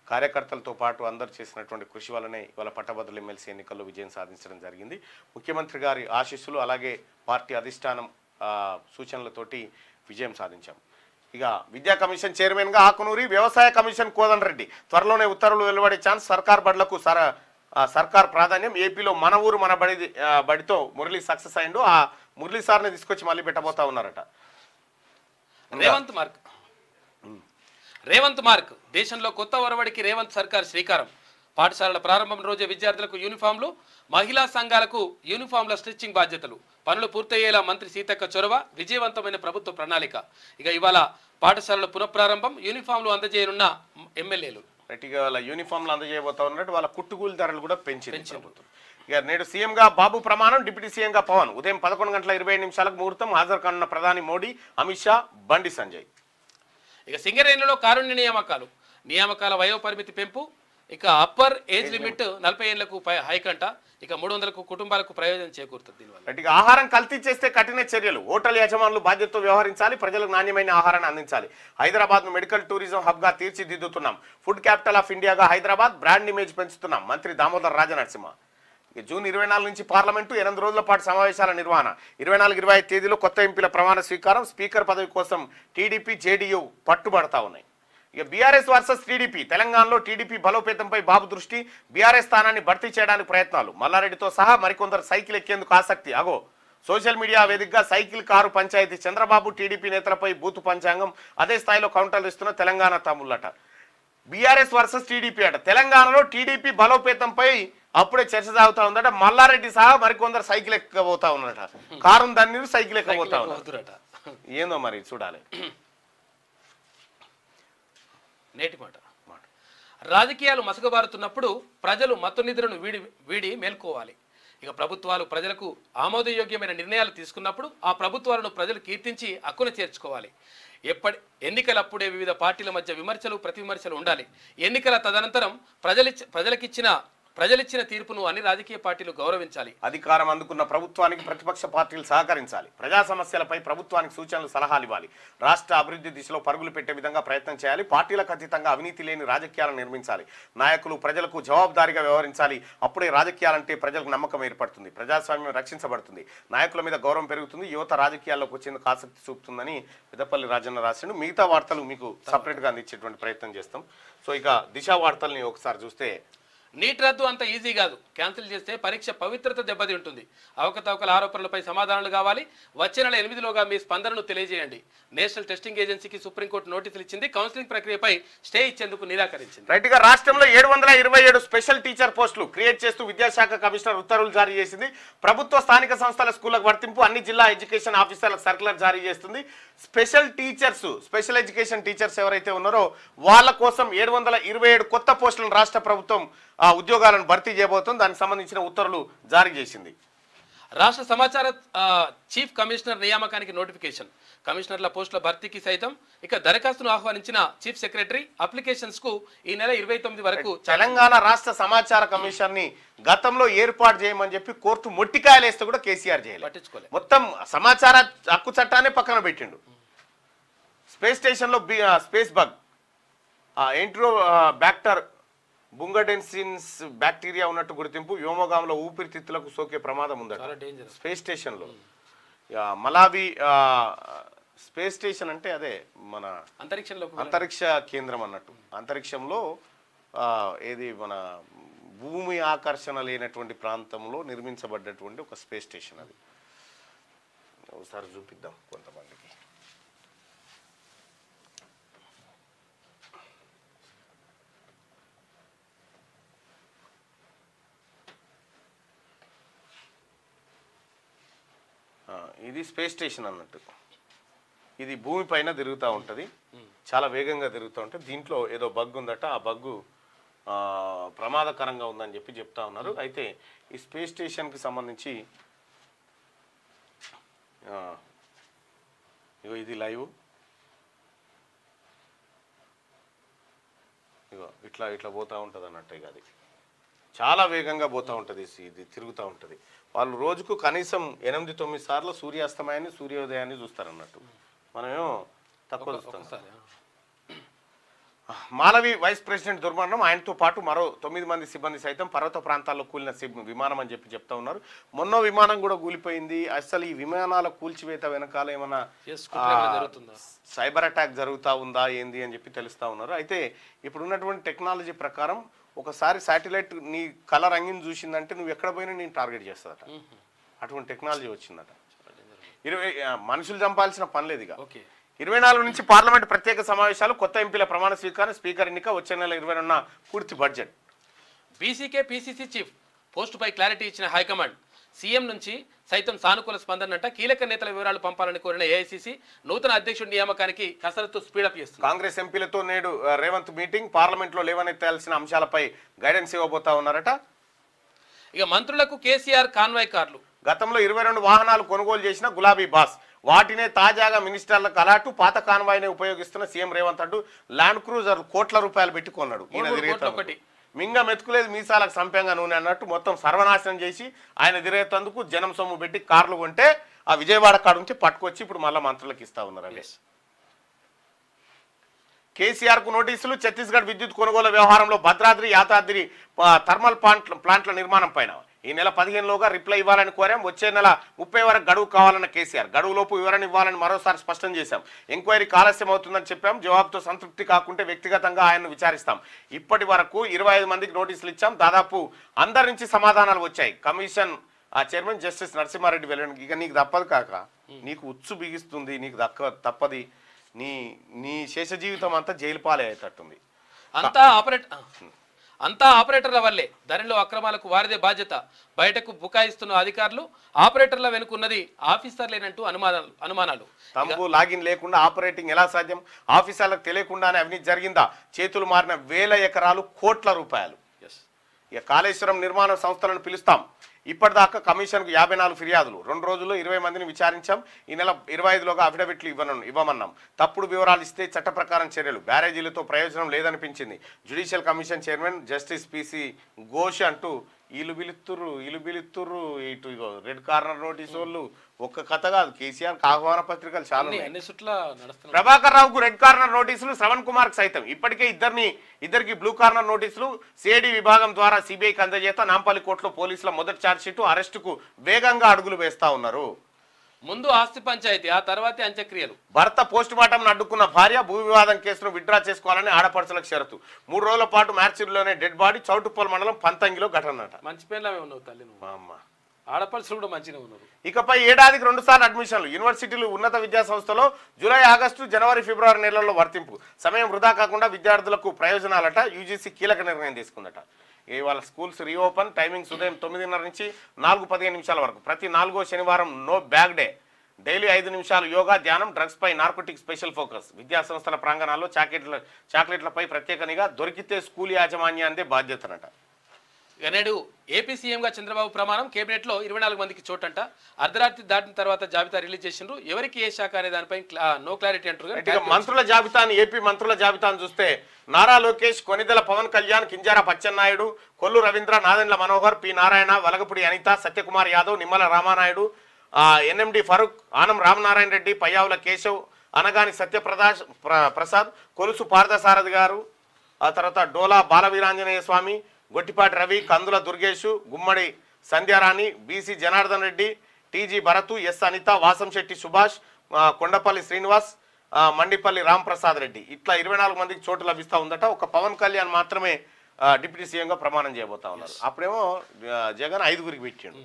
కార్యకర్తలతో పాటు అందరూ చేసినటువంటి కృషి వల్లనే ఇవాళ పట్టభద్రుల ఎమ్మెల్సీ ఎన్నికల్లో విజయం సాధించడం జరిగింది. ముఖ్యమంత్రి గారి ఆశీస్సులు అలాగే పార్టీ అధిష్టానం సూచనలతోటి విజయం సాధించాం. ఇక విద్యా కమిషన్ చైర్మన్గా ఆకునూరి, వ్యవసాయ కమిషన్ కోదండరెడ్డి. త్వరలోనే ఉత్తర్వులు వెలువడే ఛాన్స్. సర్కార్ బడులకు సర్కార్ ప్రాధాన్యం. ఏపీలో మన ఊరు మన బడితో మురళి సక్సెస్ అయ్యిండు. ఆ మురళి సార్ని తీసుకొచ్చి మళ్ళీ పెట్టబోతా ఉన్నారట. రేవంత్ మార్క్. దేశంలో కొత్త ఒరవడికి రేవంత్ సర్కార్ శ్రీకారం. పాఠశాలల ప్రారంభం రోజే విద్యార్థులకు యూనిఫామ్లు, మహిళా సంఘాలకు యూనిఫామ్ల స్టిచ్చింగ్ బాధ్యతలు. పనులు పూర్తయ్యేలా మంత్రి సీతక్క చొరవ. విజయవంతమైన ప్రభుత్వ ప్రణాళిక. ఇక ఇవాళ పాఠశాలల పునఃప్రారంభం, యూనిఫామ్లు అందజేయనున్న ఎమ్మెల్యేలు. గట్టిగా వాళ్ళ యూనిఫామ్లు అందజేయబోతా ఉన్నట్టు వాళ్ళ కుట్టుకూలి ధరలు కూడా పెంచింది. ఇక నేడు సీఎంగా బాబు ప్రమాణం, డిప్యూటీ సీఎంగా పవన్. ఉదయం 11:25 ముహూర్తం. హాజరు కానున్న ప్రధాని మోడీ, అమిత్ షా, బండి సంజయ్. ఇక సింగరేణిలో కారుణ్య నియామకాల వయోపరిమితి పెంపు. ఇక అప్పర్ ఏజ్ లిమిట్ 40 ఏళ్లకు హైకంట. ఇక 300 కుటుంబాలకు ప్రయోజనం చేకూరుతుంది. దీనివల్ల ఆహారం కల్తీ చేస్తే కఠిన చర్యలు. హోటల్ యజమానులు బాధ్యతతో వ్యవహరించాలి. ప్రజలకు నాణ్యమైన ఆహారాన్ని అందించాలి. హైదరాబాద్ను మెడికల్ టూరిజం హబ్గా తీర్చిదిద్దుతున్నాం. ఫుడ్ క్యాపిటల్ ఆఫ్ ఇండియాగా హైదరాబాద్ బ్రాండ్ ఇమేజ్ పెంచుతున్నాం. మంత్రి దామోదర్ రాజనరసింహ. జూన్ 24 నుంచి పార్లమెంటు 8 రోజుల పాటు సమావేశాల నిర్వహణ. 24-25 తేదీలో కొత్త ఎంపీల ప్రమాణ స్వీకారం. స్పీకర్ పదవి కోసం టీడీపీ, జేడీయూ పట్టుబడతా ఉన్నాయి. ఇక బీఆర్ఎస్ వర్సెస్ టీడీపీ. తెలంగాణలో టీడీపీ బలోపేతంపై బాబు దృష్టి. బీఆర్ఎస్ స్థానాన్ని భర్తీ చేయడానికి ప్రయత్నాలు. మల్లారెడ్డితో సహా మరికొందరు సైకిల్ ఎక్కేందుకు ఆసక్తి. సోషల్ మీడియా వేదికగా సైకిల్ కారు పంచాయతీ. చంద్రబాబు, టీడీపీ నేతలపై బూతు పంచాంగం. అదే స్థాయిలో కౌంటర్లు ఇస్తున్న తెలంగాణ తమ్ముళ్ళట. బీఆర్ఎస్ వర్సెస్ టీడీపీ అట. తెలంగాణలో టీడీపీ బలోపేతంపై అప్పుడే చర్చ సాగుతా ఉందట. మల్లారెడ్డి సహా మరికొందరు సైకిల్ ఎక్కబోతా ఉన్నారట. కారు దాన్ని సైకిల్ ఎక్కబోతా ఉన్నారట. ఏందో మరి చూడాలి. నేటి మాట. రాజకీయాలు మసకబారుతున్నప్పుడు ప్రజలు మత్తు నిద్రను వీడి మేల్కోవాలి. ఇక ప్రభుత్వాలు ప్రజలకు ఆమోదయోగ్యమైన నిర్ణయాలు తీసుకున్నప్పుడు ఆ ప్రభుత్వాలను ప్రజలు కీర్తించి హక్కున చేర్చుకోవాలి. ఎన్నికలప్పుడే వివిధ పార్టీల మధ్య విమర్శలు, ప్రతి విమర్శలు ఉండాలి. ఎన్నికల తదనంతరం ప్రజలిచ్చిన తీర్పును అన్ని రాజకీయ పార్టీలు గౌరవించాలి. అధికారం అందుకున్న ప్రభుత్వానికి ప్రతిపక్ష పార్టీలు సహకరించాలి. ప్రజా సమస్యలపై ప్రభుత్వానికి సూచనలు, సలహాలు ఇవ్వాలి. రాష్ట్ర అభివృద్ధి దిశలో పరుగులు పెట్టే విధంగా ప్రయత్నం చేయాలి. పార్టీలకు అతీతంగా అవినీతి లేని రాజకీయాలను నిర్మించాలి. నాయకులు ప్రజలకు జవాబుదారీగా వ్యవహరించాలి. అప్పుడే రాజకీయాలంటే ప్రజలకు నమ్మకం ఏర్పడుతుంది. ప్రజాస్వామ్యం రక్షించబడుతుంది. నాయకుల మీద గౌరవం పెరుగుతుంది. యువత రాజకీయాల్లోకి వచ్చేందుకు ఆసక్తి చూపుతుందని పెద్దపల్లి రాజన్న రాసిండు. మిగతా వార్తలు మీకు సపరేట్గా అందించేటువంటి ప్రయత్నం చేస్తాం. సో ఇక దిశ వార్తల్ని ఒకసారి చూస్తే నీట్ రద్దు అంత ఈజీ కాదు. క్యాన్సిల్ చేస్తే పరీక్ష పవిత్రత దెబ్బతింటుంది. అవకతవకల ఆరోపణలపై సమాధానాలు కావాలి. వచ్చే నెల 8లోగా మీ స్పందనను తెలియజేయండి. నేషనల్ టెస్టింగ్ ఏజెన్సీకి సుప్రీంకోర్టు నోటీసులు ఇచ్చింది. కౌన్సిలింగ్ ప్రక్రియపై స్టే ఇచ్చేందుకు నిరాకరించింది. రైట్ గా రాష్ట్రంలో 727 స్పెషల్ టీచర్ పోస్టులు క్రియేట్ చేస్తూ విద్యాశాఖ కమిషనర్ ఉత్తర్వులు జారీ చేసింది. ప్రభుత్వ స్థానిక సంస్థల స్కూళ్లకు వర్తింపు అన్ని జిల్లా ఎడ్యుకేషన్ ఆఫీసర్లకు సర్కులర్ జారీ చేస్తుంది. Special teachers, special education teachers ఎవరైతే ఉన్నారో వాళ్ళ కోసం 727 కొత్త పోస్టులను రాష్ట్ర ప్రభుత్వం ఉద్యోగాలను భర్తీ చేయబోతుంది. దానికి సంబంధించిన ఉత్తర్వులు జారీ చేసింది. రాష్ట్ర సమాచార చీఫ్ కమిషనర్ నియామకానికి నోటిఫికేషన్. కమిషనర్ల పోస్టుల భర్తీకి సైతం ఇక దరఖాస్తును ఆహ్వానించిన చీఫ్ సెక్రటరీ అప్లికేషన్స్ కు ఈ నెల 29 వరకు తెలంగాణ రాష్ట్ర సమాచార కమిషన్ ని గతంలో ఏర్పాటు చేయమని చెప్పి కోర్టు మొట్టికాయలేస్తే కూడా కేసీఆర్ చేయలేదు. మొత్తం సమాచార హక్కు చట్టాన్ని పక్కన పెట్టిండు. స్పేస్ స్టేషన్ లో స్పేస్ బగ్ ఎంట్రో బ్యాక్టర్ బుంగడెన్సిన్స్ బ్యాక్టీరియా ఉన్నట్టు గుర్తింపు. వ్యోమగాంలో ఊపిరితిత్తులకు సోకే ప్రమాదం ఉందట స్పేస్ స్టేషన్ లో. మలావి స్పేస్ స్టేషన్ అంటే అదే మన అంతరిక్ష కేంద్రం అన్నట్టు. అంతరిక్షంలో ఏది మన భూమి ఆకర్షణ లేనటువంటి ప్రాంతంలో నిర్మించబడ్డటువంటి ఒక స్పేస్ స్టేషన్. అది ఒకసారి చూపిద్దాం కొంతమందికి. ఇది స్పేస్ స్టేషన్ అన్నట్టు. ఇది భూమి పైన తిరుగుతూ ఉంటుంది, చాలా వేగంగా తిరుగుతూ ఉంటుంది. దీంట్లో ఏదో బగ్ ఉందట, ఆ బగ్గు ప్రమాదకరంగా ఉందని చెప్పి చెప్తా ఉన్నారు. అయితే ఈ స్పేస్ స్టేషన్కి సంబంధించి ఇగో ఇది లైవ్, ఇగో ఇట్లా ఇట్లా పోతూ ఉంటుంది అన్నట్టు. ఇక అది చాలా వేగంగా పోతూ ఉంటుంది, ఇది తిరుగుతూ ఉంటుంది. వాళ్ళు రోజుకు కనీసం 8-9 సార్లు సూర్యాస్తమయాన్ని సూర్యోదయాన్ని చూస్తారన్నట్టు. మనమేమో తక్కువ చూస్తాం. మాలవి వైస్ ప్రెసిడెంట్ దుర్మరణం, ఆయనతో పాటు మరో 9 మంది సిబ్బంది సైతం పర్వత ప్రాంతాల్లో కూలిన విమానం అని చెప్పి చెప్తా ఉన్నారు. మొన్న విమానం కూడా కూలిపోయింది. అసలు ఈ విమానాల కూల్చివేత వెనకాల ఏమన్నా సైబర్ అటాక్ జరుగుతూ ఉందా ఏంది అని చెప్పి తెలుస్తూ ఉన్నారు. అయితే ఇప్పుడున్నటువంటి టెక్నాలజీ ప్రకారం ఒకసారి శాటిలైట్ నీ కలర్ అంగిని చూసిందంటే నువ్వు ఎక్కడ పోయినా నేను టార్గెట్ చేస్తుందట. అటువంటి టెక్నాలజీ వచ్చిందట. మనుషులు చంపాల్సిన పని లేదు. ఇక 24 నుంచి పార్లమెంట్ ప్రత్యేక సమావేశాలు, కొత్త ఎంపీల ప్రమాణ స్వీకారం, స్పీకర్ ఎన్నిక, వచ్చే నెల 20 పూర్తి బడ్జెట్. బీసీకే పీసీసీ చీఫ్ పోస్టుపై క్లారిటీ ఇచ్చిన హైకమాండ్. సీఎం నుంచి సైతం సానుకూల స్పందనంట. కీలక నేతల వివరాలు పంపాలని కోరిన ఏఐసీసీ నూతన అధ్యక్షుడి నియామకానికి కసరత్తు స్పీడప్ చేస్తుంది. కాంగ్రెస్ ఎంపీలతో నేడు రేవంత్ మీటింగ్. పార్లమెంట్లో లేవనెత్తాల్సిన అంశాలపై గైడెన్స్ ఇవ్వబోతా ఉన్నారట. ఇక మంత్రులకు కేసీఆర్ కాన్వాయ్ కార్లు. గతంలో 22 వాహనాలు కొనుగోలు చేసిన గులాబీ బాస్, వాటినే తాజాగా మినిస్టర్లకు అలాటు. పాత కాన్వాయ్నే ఉపయోగిస్తున్న సీఎం రేవంత్ అంటూ ల్యాండ్ క్రూజర్ కోట్ల రూపాయలు పెట్టి కొన్నాడు. మింగ మెతుకులేదు మీసాలకు సంపంగా నూనె అన్నట్టు మొత్తం సర్వనాశనం చేసి ఆయన తిరిగేందుకు జనం సొమ్ము పెట్టి కార్లు కొంటే ఆ విజయవాడ కాడ నుంచి పట్టుకొచ్చి ఇప్పుడు మళ్ళీ మంత్రులకు ఇస్తా ఉన్నారు. కేసీఆర్ కు నోటీసులు. ఛత్తీస్గఢ్ విద్యుత్ కొనుగోలు వ్యవహారంలో భద్రాద్రి, యాదాద్రి థర్మల్ ప్లాంట్ల నిర్మాణం పైన ఈ నెల 15లోగా రిప్లై ఇవ్వాలని కోరాం. వచ్చే నెల 30 వరకు గడువు కావాలన్న కేసీఆర్ గడువులోపు వివరణ ఇవ్వాలని మరోసారి స్పష్టం చేశాం. ఎంక్వైరీకి ఆలస్యం అవుతుందని చెప్పాం. జవాబుతో సంతృప్తి కాకుంటే వ్యక్తిగతంగా ఆయన్ను విచారిస్తాం. ఇప్పటి వరకు 25 మందికి నోటీసులు ఇచ్చాం. దాదాపు అందరి నుంచి సమాధానాలు వచ్చాయి. కమిషన్ చైర్మన్ జస్టిస్ నరసింహారెడ్డి వెళ్ళండి. ఇక నీకు తప్పదు కాక, నీకు ఉచ్చు బిగిస్తుంది, నీకు తప్పది. నీ శేష జీవితం అంతా జైలు పాలే అయ్యేటట్టుంది. అంతా ఆపరేటర్ల వల్లే. ధరలో అక్రమాలకు వారిదే బాధ్యత. బయటకు బుకాయిస్తున్న అధికారులు, ఆపరేటర్ల వెనుకున్నది ఆఫీసర్లేనంటూ అనుమానాలు. తమకు లాగిన్ లేకుండా ఆపరేటింగ్ ఎలా సాధ్యం? ఆఫీసర్లకు తెలియకుండానే అవినీతి జరిగిందా? చేతులు మారిన 1000 ఎకరాలు, కోట్ల రూపాయలు. ఇక కాళేశ్వరం నిర్మాణ సంస్థలను పిలుస్తాం. ఇప్పటిదాకా కమిషన్కు 54 ఫిర్యాదులు. 2 రోజుల్లో 20 మందిని విచారించాం. ఈ నెల 25లోగా అఫిడవిట్లు ఇవ్వమన్నాం. తప్పుడు వివరాలు ఇస్తే చట్ట ప్రకారం చర్యలు. బ్యారేజీలతో ప్రయోజనం లేదనిపించింది. Judicial commission chairman justice PC Ghosh అంటూ ఇల్లు బిలుతుర్రు ఇటు రెడ్ కార్నర్ నోటీసు వాళ్ళు ఒక్క కథ కాదు. కేసీఆర్ ఆహ్వాన పత్రికలు చాలా. ప్రభాకర్ రావుకు రెడ్ కార్నర్ నోటీసులు, శ్రవణ్ కుమార్ సైతం. ఇప్పటికే ఇద్దరికి బ్లూ కార్నర్ నోటీసులు. సిఐడి విభాగం ద్వారా సిబిఐకి అందజేత. నాంపల్లి కోర్టులో పోలీసుల మొదటి ఛార్జ్షీటు. అరెస్టుకు వేగంగా అడుగులు వేస్తా ఉన్నారు. ముందు ఆస్తి పంచాయతీ, ఆ తర్వాతే అంత్యక్రియలు. భర్త పోస్ట్ మార్టం అడ్డుకున్న భార్య భూ వివాదం కేసును విత్డ్రా చేసుకోవాలని ఆడపడుచులకు షరతు. 3 రోజుల పాటు మ్యార్చిలోనే డెడ్ బాడీ. చౌటుప్పల్ మండలం పంతంగిలో ఘటన. మంచి పేర్లమే ఉన్నావు తల్లి నువ్వు. మా అమ్మ ఆడపడుచులు కూడా మంచిగా ఉన్నారు. ఇకపై ఏడాదికి 2 సార్లు అడ్మిషన్లు. యూనివర్సిటీలు, ఉన్నత విద్యా సంస్థలో జూలై, ఆగస్టు, జనవరి, ఫిబ్రవరి నెలల్లో వర్తింపు. సమయం వృధా కాకుండా విద్యార్థులకు ప్రయోజనాలట. యూజీసీ కీలక నిర్ణయం తీసుకుందట. ఇవాళ స్కూల్స్ రీఓపెన్. టైమింగ్స్ ఉదయం 9:30 నుంచి 4:15 వరకు. ప్రతి 4వ శనివారం నో బ్యాగ్ డే. డైలీ 5 నిమిషాలు యోగా, ధ్యానం. డ్రగ్స్ పై నార్కోటిక్ స్పెషల్ ఫోకస్. విద్యా సంస్థల ప్రాంగణాల్లో చాక్లెట్లపై ప్రత్యేక నిఘా. దొరికితే స్కూల్ యాజమాన్యాన్నే బాధ్యతనట. నేడు ఏపీ సీఎంగా చంద్రబాబు ప్రమాణం. కేబినెట్లో 24 మందికి చోటంట. అర్ధరాత్రి దాటిన తర్వాత జాబితా రిలీజ్ చేసిండ్రు. ఎవరికి ఏ శాఖ అనే దానిపై నో క్లారిటీ అంటారు. మంత్రుల జాబితాను, ఏపీ మంత్రుల జాబితాను చూస్తే నారా లోకేష్, కొనిదెల పవన్ కళ్యాణ్, కింజారా పచ్చెన్నాయుడు, కొల్లు రవీంద్ర, నాదెండ్ల మనోహర్, పి నారాయణ, వలగపూడి అనిత, సత్యకుమార్ యాదవ్, నిమ్మల రామానాయుడు, ఎన్ఎండి ఫరూక్, ఆనం రామనారాయణ రెడ్డి, పయ్యావుల కేశవ్, అనగాని ప్రసాద్, కొలుసు పార్థసారథి గారు, ఆ తర్వాత Dola Balaveeranjaneya Swamy, Gottipati Ravi, Kandula Durgesh, Gummadi Sandhyarani, BC Janardhan Reddy, TG Bharath, S Anitha, Vasamsetti Subhash, Kondapalli Srinivas, Mandipalli Ramprasad Reddy. ఇట్లా 24 మందికి చోటు లభిస్తూ ఉందట. ఒక పవన్ కళ్యాణ్ మాత్రమే డిప్యూటీ సీఎంగా ప్రమాణం చేయబోతా ఉన్నారు. అప్పుడేమో జగన్ 5గురికి పెట్టిండు.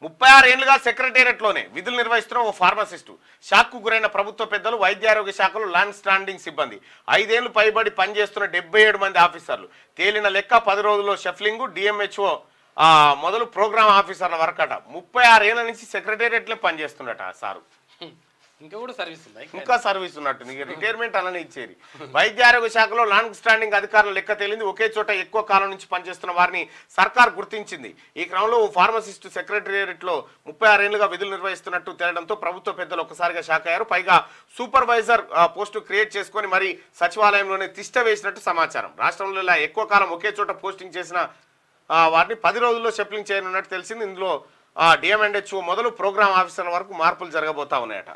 36 ఏళ్లుగా సెక్రటేరియట్లోనే విధులు నిర్వహిస్తున్న ఓ ఫార్మసిస్టు. షాక్కు గురైన ప్రభుత్వ పెద్దలు, వైద్యారోగ్య శాఖలో లాంగ్ స్టాండింగ్ సిబ్బంది, 5 ఏళ్లు పైబడి పనిచేస్తున్న 77 మంది ఆఫీసర్లు. తేలిన లెక్క 10 రోజుల్లో షఫ్లింగ్. డిఎంహెచ్ఓ మొదలు ప్రోగ్రామ్ ఆఫీసర్ల వరకట. 36 ఏళ్ల నుంచి సెక్రటేరియట్లో పనిచేస్తున్నట సారు. ఇంకా కూడా సర్వీస్ ఉన్నాయి, ఇంకా సర్వీస్ ఉన్నట్టు. రిటైర్మెంట్ అలానే ఇచ్చేది. వైద్య ఆరోగ్య శాఖలో లాంగ్ స్టాండింగ్ అధికారుల లెక్క తేలింది. ఒకే చోట ఎక్కువ కాలం నుంచి పనిచేస్తున్న వారిని సర్కార్ గుర్తించింది. ఈ క్రమంలో ఫార్మసిస్టు సెక్రటేరియట్లో 36 ఏళ్లుగా విధులు నిర్వహిస్తున్నట్టు తేలడంతో ప్రభుత్వ పెద్దలు ఒక్కసారిగా షాక్ అయ్యారు. పైగా సూపర్వైజర్ పోస్టు క్రియేట్ చేసుకొని మరి సచివాలయంలోనే తిష్ట వేసినట్టు సమాచారం. రాష్ట్రంలో ఇలా ఎక్కువ కాలం ఒకే చోట పోస్టింగ్ చేసిన వారిని 10 రోజుల్లో షెఫ్లింగ్ చేయనున్నట్టు తెలిసింది. ఇందులో డిఎంఎండ్హెచ్ఓ మొదలు ప్రోగ్రామ్ ఆఫీసర్ల వరకు మార్పులు జరగబోతా ఉన్నాయట.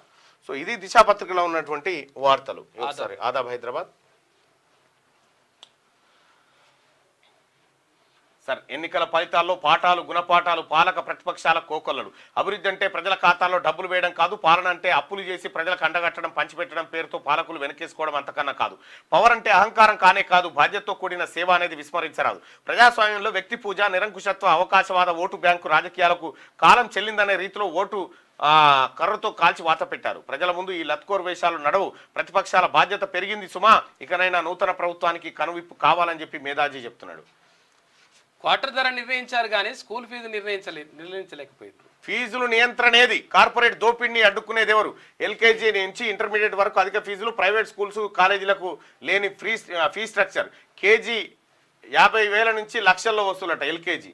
సో ఇది దిశాపత్రికలో ఉన్నటువంటి వార్తలు. ఒకసారి ఆదాబ్ హైదరాబాద్. సార్, ఎన్నికల ఫలితాల్లో పాఠాలు, గుణపాఠాలు, పాలక ప్రతిపక్షాల కోకొల్లలు. అభివృద్ధి అంటే ప్రజల ఖాతాల్లో డబ్బులు వేయడం కాదు. పాలన అంటే అప్పులు చేసి ప్రజలకు అండగట్టడం, పంచిపెట్టడం పేరుతో పాలకులు వెనకేసుకోవడం అంతకన్నా కాదు. పవర్ అంటే అహంకారం కానే కాదు. బాధ్యతతో కూడిన సేవ అనేది విస్మరించరాదు. ప్రజాస్వామ్యంలో వ్యక్తి పూజ, నిరంకుశత్వ, అవకాశవాద, ఓటు బ్యాంకు రాజకీయాలకు కాలం చెల్లిందనే రీతిలో ఓటు కర్రతో కాల్చి వాత పెట్టారు. ప్రజల ముందు ఈ లత్కోర్ వేషాలు నడవు. ప్రతిపక్షాల బాధ్యత పెరిగింది సుమా. ఇకనైనా నూతన ప్రభుత్వానికి కనువిప్పు కావాలని చెప్పి మేధాజీ చెప్తున్నాడు. క్వార్టర్ ధర నిర్ణయించారు కానీ స్కూల్ ఫీజు నిర్ణయించలేకపోయింది. ఫీజులు నియంత్రణేది? కార్పొరేట్ దోపిడిని అడ్డుకునేది ఎవరు? ఎల్కేజీ నుంచి ఇంటర్మీడియట్ వరకు అధిక ఫీజులు. ప్రైవేట్ స్కూల్స్, కాలేజీలకు లేని ఫీ స్ట్రక్చర్. కేజీ 50,000 నుంచి లక్షల్లో వసూలట ఎల్కేజీ.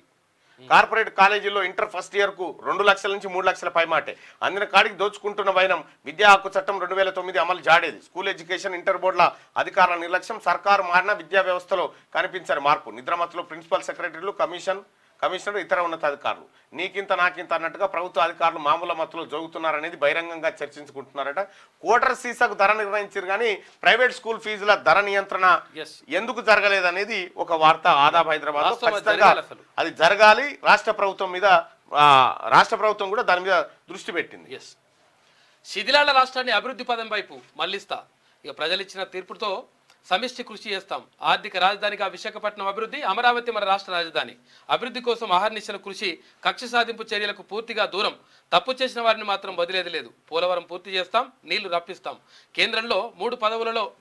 కార్పొరేట్ కాలేజీల్లో ఇంటర్ ఫస్ట్ ఇయర్ కు 2 లక్షల నుంచి 3 లక్షల పైమాటే. అందిన కాడికి దోచుకుంటున్న వైనం. విద్యా హక్కు చట్టం 2009 అమలు జాడేది. స్కూల్ ఎడ్యుకేషన్, ఇంటర్ బోర్డుల అధికారుల నిర్లక్ష్యం. సర్కారు మారిన విద్యా వ్యవస్థలో కనిపించని మార్పు. నిద్రమత్తులు ప్రిన్సిపల్ సెక్రటరీలు, కమిషనర్, ఇతర ఉన్నతాధికారులు. నీకింత నాకింత అన్నట్టుగా ప్రభుత్వ అధికారులు మామూలు మత్తులో జోగుతున్నారనేది బహిరంగంగా చర్చించుకుంటున్నారట. క్వార్టర్ సీసాకు ధర నిర్ణయించారు కానీ ప్రైవేట్ స్కూల్ ఫీజుల ధర నియంత్రణ ఎందుకు జరగలేదనేది ఒక వార్త ఆదాబ్ హైదరాబాద్. ఖచ్చితంగా అది జరగాలి. రాష్ట్ర ప్రభుత్వం కూడా దాని మీద దృష్టి పెట్టింది. శిథిలాల రాష్ట్రాన్ని అభివృద్ధి పదం వైపు మళ్లిస్తా. ఇక ప్రజలు ఇచ్చిన తీర్పుతో సమిష్టి కృషి చేస్తాం. ఆర్థిక రాజధానిగా విశాఖపట్నం అభివృద్ధి, అమరావతి మన రాష్ట్ర రాజధాని. అభివృద్ధి కోసం అహర్నిశల కృషి, కక్ష సాధింపు చర్యలకు పూర్తిగా దూరం. తప్పు చేసిన వారిని మాత్రం వదిలేది లేదు. పోలవరం పూర్తి చేస్తాం, నీళ్లు రప్పిస్తాం. కేంద్రంలో 3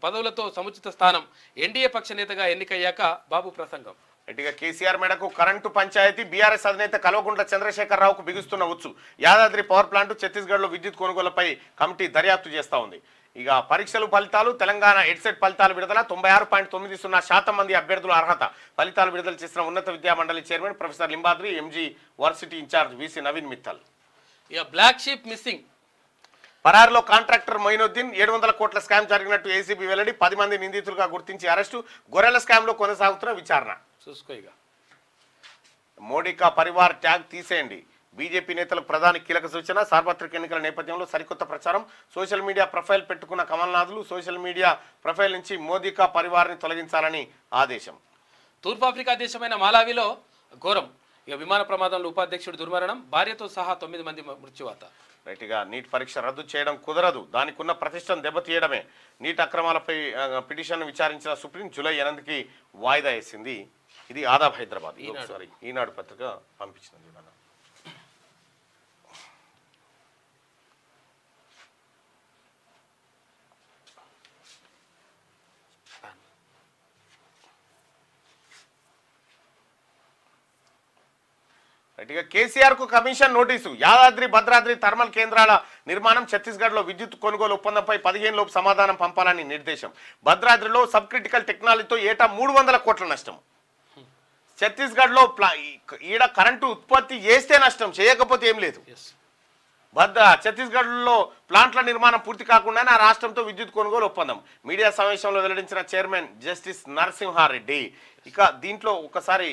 పదవులతో సముచిత స్థానం. ఎన్డీఏ పక్ష నేతగా ఎన్నికయ్యాక బాబు ప్రసంగం. ఇటుగా కేసీఆర్ మేడకు కరెంటు పంచాయతీ. బీఆర్ఎస్ అధినేత కల్వకుంట్ల చంద్రశేఖరరావుకు బిగుస్తున్న ఉచ్చు. యాదాద్రి పవర్ ప్లాంట్, ఛత్తీస్గఢ్లో విద్యుత్ కొనుగోలుపై కమిటీ దర్యాప్తు చేస్తూ ఉంది. ఇక పరీక్షలు ఫలితాలు. తెలంగాణ ఎడ్సెట్ ఫలితాలు విడుదల. 96.90% మంది అభ్యర్థుల అర్హత. ఫలితాలు విడుదల చేసిన ఉన్నత విద్యా మండలి chairman professor Limbadri, MG varsity in charge VC Naveen Mittal. ఇక బ్లాక్ షీప్ మిస్సింగ్. పరారులో కాంట్రాక్టర్ మొయినుద్దీన్. 700 కోట్ల స్కామ్ జరిగినట్టు ఏసీబీ వెల్లడి. 10 మంది నిందితులుగా గుర్తించి అరెస్టు. గొర్రెల స్కామ్ లో కొనసాగుతున్న విచారణ. చూసుకో. ఇక మోడీ కా పరివార్ ట్యాగ్ తీసేయండి. బీజేపీ నేతలకు ప్రధాని కీలక సూచన. సార్వత్రిక ఎన్నికల నేపథ్యంలో సరికొత్త ప్రచారం. సోషల్ మీడియా ప్రొఫైల్ పెట్టుకున్న కమల్నాథులు సోషల్ మీడియా ప్రొఫైల్ నుంచి మోదీ కా పరివార్ని తొలగించాలని ఆదేశం. తూర్పాఫ్రికా దేశమైన మాలావిలో ఘోరం. ఇక విమాన ప్రమాదంలో ఉపాధ్యక్షుడు దుర్మరణం, భార్యతో సహా 9 మంది మృత్యువాత. రైట్గా నీట్ పరీక్ష రద్దు చేయడం కుదరదు, దానికి ఉన్న ప్రతిష్టను దెబ్బతీయడమే. నీట్ అక్రమాలపై పిటిషన్ విచారించిన సుప్రీం జూలై 8కి వాయిదా వేసింది. ఇది ఆదాబ్ హైదరాబాద్ ఈనాడు పత్రిక పంపించింది. ఇక కేసీఆర్ కు commission notice. Yadadri Bhadradri thermal కేంద్రాల నిర్మాణం, ఛత్తీస్గఢ్లో విద్యుత్ కొనుగోలు ఒప్పందంపై 15 లోపు సమాధానం పంపాలని నిర్దేశం. భద్రాద్రిలో సబ్ క్రిటికల్ టెక్నాలజీతో ఏటా 300 కోట్ల నష్టం. ఛత్తీస్గఢ్లో ఈడ కరెంటు ఉత్పత్తి చేస్తే నష్టం, చేయకపోతే ఏం లేదు. ఛత్తీస్గఢ్లో ప్లాంట్ల నిర్మాణం పూర్తి కాకుండానే ఆ రాష్ట్రంతో విద్యుత్ కొనుగోలు ఒప్పందం. మీడియా సమావేశంలో వెల్లడించిన చైర్మన్ జస్టిస్ నరసింహారెడ్డి. ఇక దీంట్లో ఒకసారి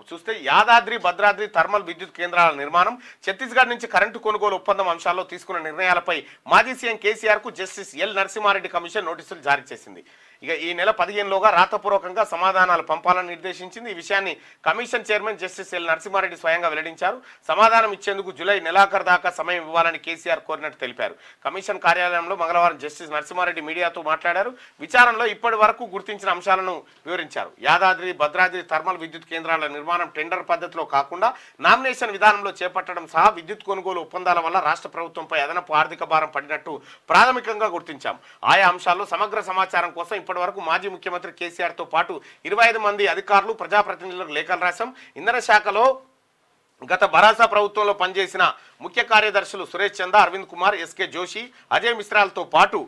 చూస్తే యాదాద్రి భద్రాద్రి థర్మల్ విద్యుత్ కేంద్రాల నిర్మాణం, ఛత్తీస్గఢ్ నుంచి కరెంటు కొనుగోలు ఒప్పందం అంశాల్లో తీసుకున్న నిర్ణయాలపై మాజీ సీఎం కేసీఆర్ కు జస్టిస్ ఎల్ నరసింహారెడ్డి కమిషన్ నోటీసులు జారీ చేసింది. ఇక ఈ నెల 15లోగా రాతపూర్వకంగా సమాధానాలు పంపాలని నిర్దేశించింది. ఈ విషయాన్ని commission chairman justice L Narasimha Reddy స్వయంగా వెల్లడించారు. సమాధానం ఇచ్చేందుకు జూలై నెలాఖరు దాకా సమయం ఇవ్వాలని కేసీఆర్ కోరినట్టు తెలిపారు. కమిషన్ కార్యాలయంలో మంగళవారం జస్టిస్ నరసింహారెడ్డి మీడియాతో మాట్లాడారు. విచారణలో ఇప్పటి వరకు గుర్తించిన అంశాలను వివరించారు. యాదాద్రి భద్రాద్రి థర్మల్ విద్యుత్ కేంద్రాల నిర్మాణం టెండర్ పద్ధతిలో కాకుండా నామినేషన్ విధానంలో చేపట్టడం సహా విద్యుత్ కొనుగోలు ఒప్పందాల వల్ల రాష్ట్ర ప్రభుత్వంపై అదనపు ఆర్థిక భారం పడినట్టు ప్రాథమికంగా గుర్తించాం. ఆయా అంశాల్లో సమగ్ర సమాచారం కోసం ఇప్పటి వరకు మాజీ ముఖ్యమంత్రి కేసీఆర్ తో పాటు 25 మంది అధికారులు, ప్రజాప్రతినిధులకు లేఖలు రాశాం. ఇంధన శాఖలో గత భరాసా ప్రభుత్వంలో పనిచేసిన ముఖ్య కార్యదర్శులు సురేష్ చందా, అరవింద్ కుమార్, ఎస్కే జోషి, అజయ్ మిశ్రాలతో పాటు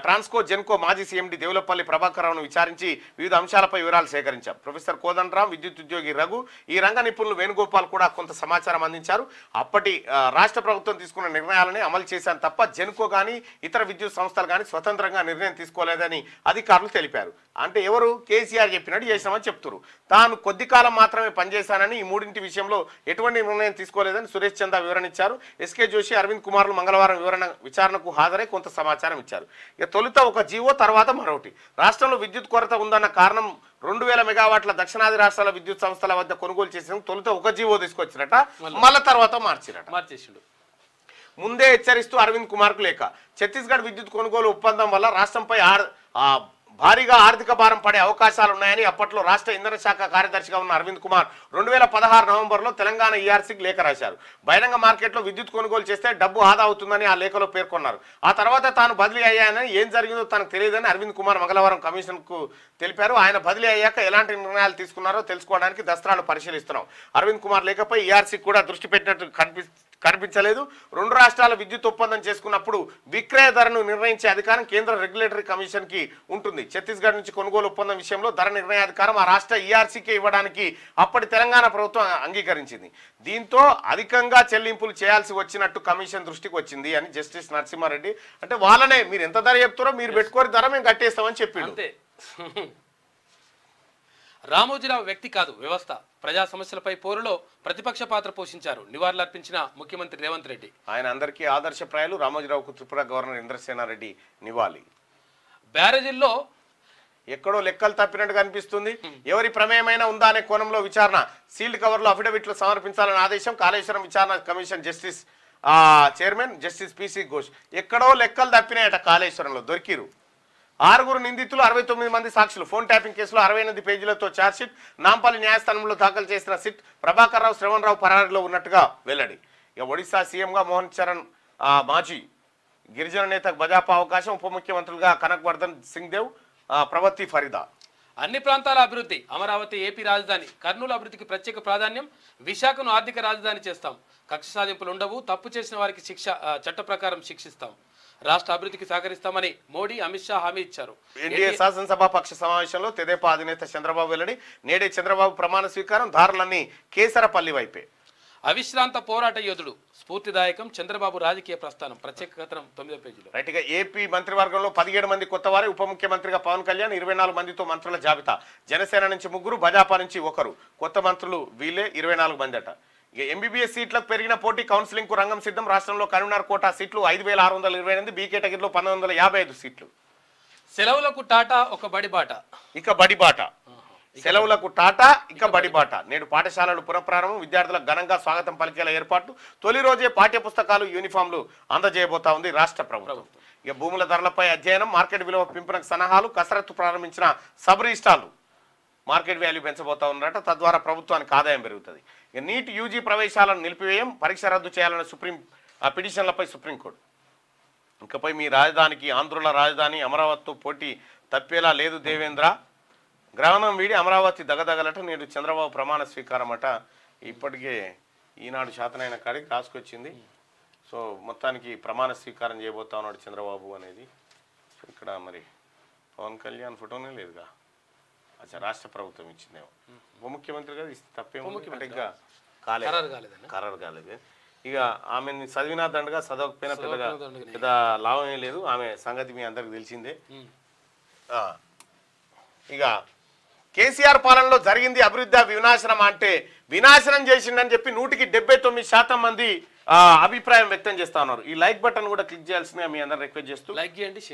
ట్రాన్స్కో జెన్కో మాజీ సీఎండీ దేవులపల్లి ప్రభాకర్ రావును విచారించి వివిధ అంశాలపై వివరాలు సేకరించాం. ప్రొఫెసర్ కోదండరాం, విద్యుత్ ఉద్యోగి రఘు, ఈ రంగ నిపుణులు వేణుగోపాల్ కూడా కొంత సమాచారం అందించారు. అప్పటి రాష్ట్ర ప్రభుత్వం తీసుకున్న నిర్ణయాలని అమలు చేశాను తప్ప జెన్కో కానీ ఇతర విద్యుత్ సంస్థలు కానీ స్వతంత్రంగా నిర్ణయం తీసుకోలేదని అధికారులు తెలిపారు. అంటే ఎవరు? కేసీఆర్ చెప్పినట్టు చేసినామని చెప్తున్నారు. తాను కొద్ది కాలం మాత్రమే పనిచేశానని, ఈ మూడింటి విషయంలో ఎటువంటి నిర్ణయం తీసుకోలేదని సురేష్ చందా వివరణ ఇచ్చారు. ఎస్కే జోషి, అరవింద్ కుమార్లు మంగళవారం విచారణకు హాజరై కొంత సమాచారం ఇచ్చారు. తొలుత ఒక జీవో, తర్వాత మరొకటి. రాష్ట్రంలో విద్యుత్ కొరత ఉందన్న కారణం 2000 మెగావాట్ల దక్షిణాది రాష్ట్రాల విద్యుత్ సంస్థల వద్ద కొనుగోలు చేసిన తొలుత ఒక జీవో తీసుకొచ్చినట, మళ్ళా తర్వాత మార్చేసిండు. ముందే హెచ్చరిస్తూ అరవింద్ కుమార్ కు లేఖ. ఛత్తీస్గఢ్ విద్యుత్ కొనుగోలు ఒప్పందం వల్ల రాష్ట్రంపై భారీగా ఆర్థిక భారం పడే అవకాశాలు ఉన్నాయని అప్పట్లో రాష్ట్ర ఇంధన శాఖ కార్యదర్శిగా ఉన్న అరవింద్ కుమార్ 2016 నవంబర్లో తెలంగాణ ఈఆర్సీకి లేఖ రాశారు. బహిరంగ మార్కెట్లో విద్యుత్ కొనుగోలు చేస్తే డబ్బు ఆదా అవుతుందని ఆ లేఖలో పేర్కొన్నారు. ఆ తర్వాత తాను బదిలీ అయ్యానని, ఏం జరిగిందో తనకు తెలియదని అరవింద్ కుమార్ మంగళవారం కమిషన్కు తెలిపారు. ఆయన బదిలీ అయ్యాక ఎలాంటి నిర్ణయాలు తీసుకున్నారో తెలుసుకోవడానికి దస్త్రాలు పరిశీలిస్తున్నాం. అరవింద్ కుమార్ లేఖపై ఈఆర్సీ కూడా దృష్టి పెట్టినట్టు కనిపించలేదు. 2 రాష్ట్రాల విద్యుత్ ఒప్పందం చేసుకున్నప్పుడు విక్రయ ధరను నిర్ణయించే అధికారం కేంద్ర రెగ్యులేటరీ కమిషన్ కి ఉంటుంది. ఛత్తీస్గఢ్ నుంచి కొనుగోలు ఒప్పందం విషయంలో ధర నిర్ణయాధికారం ఆ రాష్ట్ర ఈఆర్సీకే ఇవ్వడానికి అప్పటి తెలంగాణ ప్రభుత్వం అంగీకరించింది. దీంతో అధికంగా చెల్లింపులు చేయాల్సి వచ్చినట్టు కమిషన్ దృష్టికి వచ్చింది అని జస్టిస్ నరసింహారెడ్డి. అంటే వాళ్ళనే మీరు ఎంత ధర చెప్తారో మీరు పెట్టుకోని ధర మేము కట్టేస్తామని చెప్పిండు. రామోజీరావు వ్యక్తి కాదు, వ్యవస్థ. ప్రజా సమస్యలపై పోరులో ప్రతిపక్ష పాత్ర పోషించారు. నివాళులర్పించిన ముఖ్యమంత్రి రేవంత్ రెడ్డి. ఆయన అందరికీ ఆదర్శప్రాయాలు. రామోజీరావుకు త్రిపుర గవర్నర్ ఇంద్రసేనారెడ్డి నివాళి. బ్యారేజీల్లో ఎక్కడో లెక్కలు తప్పినట్టుగా అనిపిస్తుంది. ఎవరి ప్రమేయమైనా ఉందా అనే కోణంలో విచారణ. సీల్డ్ కవర్లో అఫిడవిట్లు సమర్పించాలని ఆదేశం. కాళేశ్వరం విచారణ commission justice chairman justice PC Ghosh. ఎక్కడో లెక్కలు తప్పినాయట కాళేశ్వరంలో, దొరికిరు. 6 నిందితులు, 69 మంది సాక్షులు. ఫోన్ ట్యాపింగ్ కేసులో 68 పేజీలతో ఛార్జ్షీట్. నాంపల్లి న్యాయస్థానంలో దాఖలు చేసిన సిట్. ప్రభాకర్ రావు, శ్రవణ్ రావు పరారీలో ఉన్నట్టుగా వెల్లడి. ఇక ఒడిశా సీఎంగా మోహన్ చరణ్ మాజీ గిరిజన నేతకు భాజపా అవకాశం. ఉప ముఖ్యమంత్రులుగా కనక్ వర్ధన్ సింగ్ దేవ్, ప్రవతి ఫరీదా. అన్ని ప్రాంతాల అభివృద్ధి. అమరావతి ఏపీ రాజధాని. కర్నూలు అభివృద్ధికి ప్రత్యేక ప్రాధాన్యం. విశాఖను ఆర్థిక రాజధాని చేస్తాం. కక్ష సాధింపులు ఉండవు. తప్పు చేసిన వారికి చట్ట ప్రకారం శిక్షిస్తాం. రాష్ట్ర అభివృద్ధికి సహకరిస్తామని మోడీ, అమిత్ షా హామీ ఇచ్చారు. ఎన్డీఏ శాసనసభ పక్ష సమావేశంలో తెదేపా అధినేత చంద్రబాబు వెల్లడి. నేడే చంద్రబాబు ప్రమాణ స్వీకారం. దారులన్నీ కేసరపల్లి వైపే. అవిశ్రాంత పోరాట యోధుడు, స్ఫూర్తిదాయకం. చంద్రబాబు రాజకీయ ప్రస్థానం. ప్రత్యేక కథనం 9వ పేజీలో. రైట్ గా ఏపీ మంత్రివర్గంలో 17 మంది కొత్త వారే. ఉప ముఖ్యమంత్రిగా పవన్ కళ్యాణ్. 24 మందితో మంత్రుల జాబితా. జనసేన నుంచి 3, భాజపా నుంచి 1. కొత్త మంత్రులు వీళ్ళే 24 మంది అట. ఇక ఎంబీబీఎస్ సీట్లకు పెరిగిన పోటీ. కౌన్సిలింగ్ కు రంగం సిద్ధం. రాష్ట్రంలో కరీంనగర్ కోటా సీట్లు 5628, బి కేటగిరీలో 1955 సీట్లు. సెలవులకు టాటా, ఒక బడి బాట. ఇక బడి బాట. సెలవులకు టాటా ఇక బడిబాట. నేడు పాఠశాలలు పునఃప్రారంభం, విద్యార్థులకు ఘనంగా స్వాగతం పలికేలా ఏర్పాట్లు. తొలి రోజే పాఠ్య పుస్తకాలు, యూనిఫామ్లు అందజేయబోతా ఉంది రాష్ట్ర ప్రభుత్వం. ఇక భూముల ధరలపై అధ్యయనం, మార్కెట్ విలువ పెంపునకు సన్నాహాలు, కసరత్తు ప్రారంభించిన సబ్ రిజిస్ట్రార్లు మార్కెట్ వాల్యూ పెంచబోతా ఉన్నారట. తద్వారా ప్రభుత్వానికి ఆదాయం పెరుగుతుంది. ఇక నీట్ యూజీ ప్రవేశాలను నిలిపివేయం, పరీక్ష రద్దు చేయాలన్న పిటిషన్లపై సుప్రీంకోర్టు. ఇకపై మీ రాజధానికి ఆంధ్రుల రాజధాని అమరావతితో పోటీ తప్పేలా లేదు దేవేంద్ర. గ్రహణం వీడి అమరావతి దగదగలట. నేడు చంద్రబాబు ప్రమాణ స్వీకారం అట. ఇప్పటికే ఈనాడు శాతనైన కాడికి రాసుకొచ్చింది. సో మొత్తానికి ప్రమాణ స్వీకారం చేయబోతా ఉన్నాడు చంద్రబాబు అనేది. ఇక్కడ మరి పవన్ కళ్యాణ్ ఫోటోనే లేదుగా. అచ్చా, రాష్ట్ర ప్రభుత్వం ఇచ్చిందేమో. ఉప ముఖ్యమంత్రి గారు ఇస్తే తప్పేమో, అంటే ఇంకా ఖరారు కాలేదు. ఇక ఆమెను చదివినా దండగా, చదవకపోయినా పెద్ద లాభం ఏం లేదు. ఆమె సంగతి మీ అందరికి తెలిసిందే. ఇక కేసీఆర్ పాలనలో జరిగింది అభివృద్ధి వినాశనం అంటే వినాశనం చేసిండని చెప్పి 179% మంది అభిప్రాయం వ్యక్తం చేస్తా ఉన్నారు. ఈ లైక్ బటన్ కూడా క్లిక్ చేయాల్సిందిగా మీ అందరు రిక్వెస్ట్ చేస్తూ లైక్ చేయండి.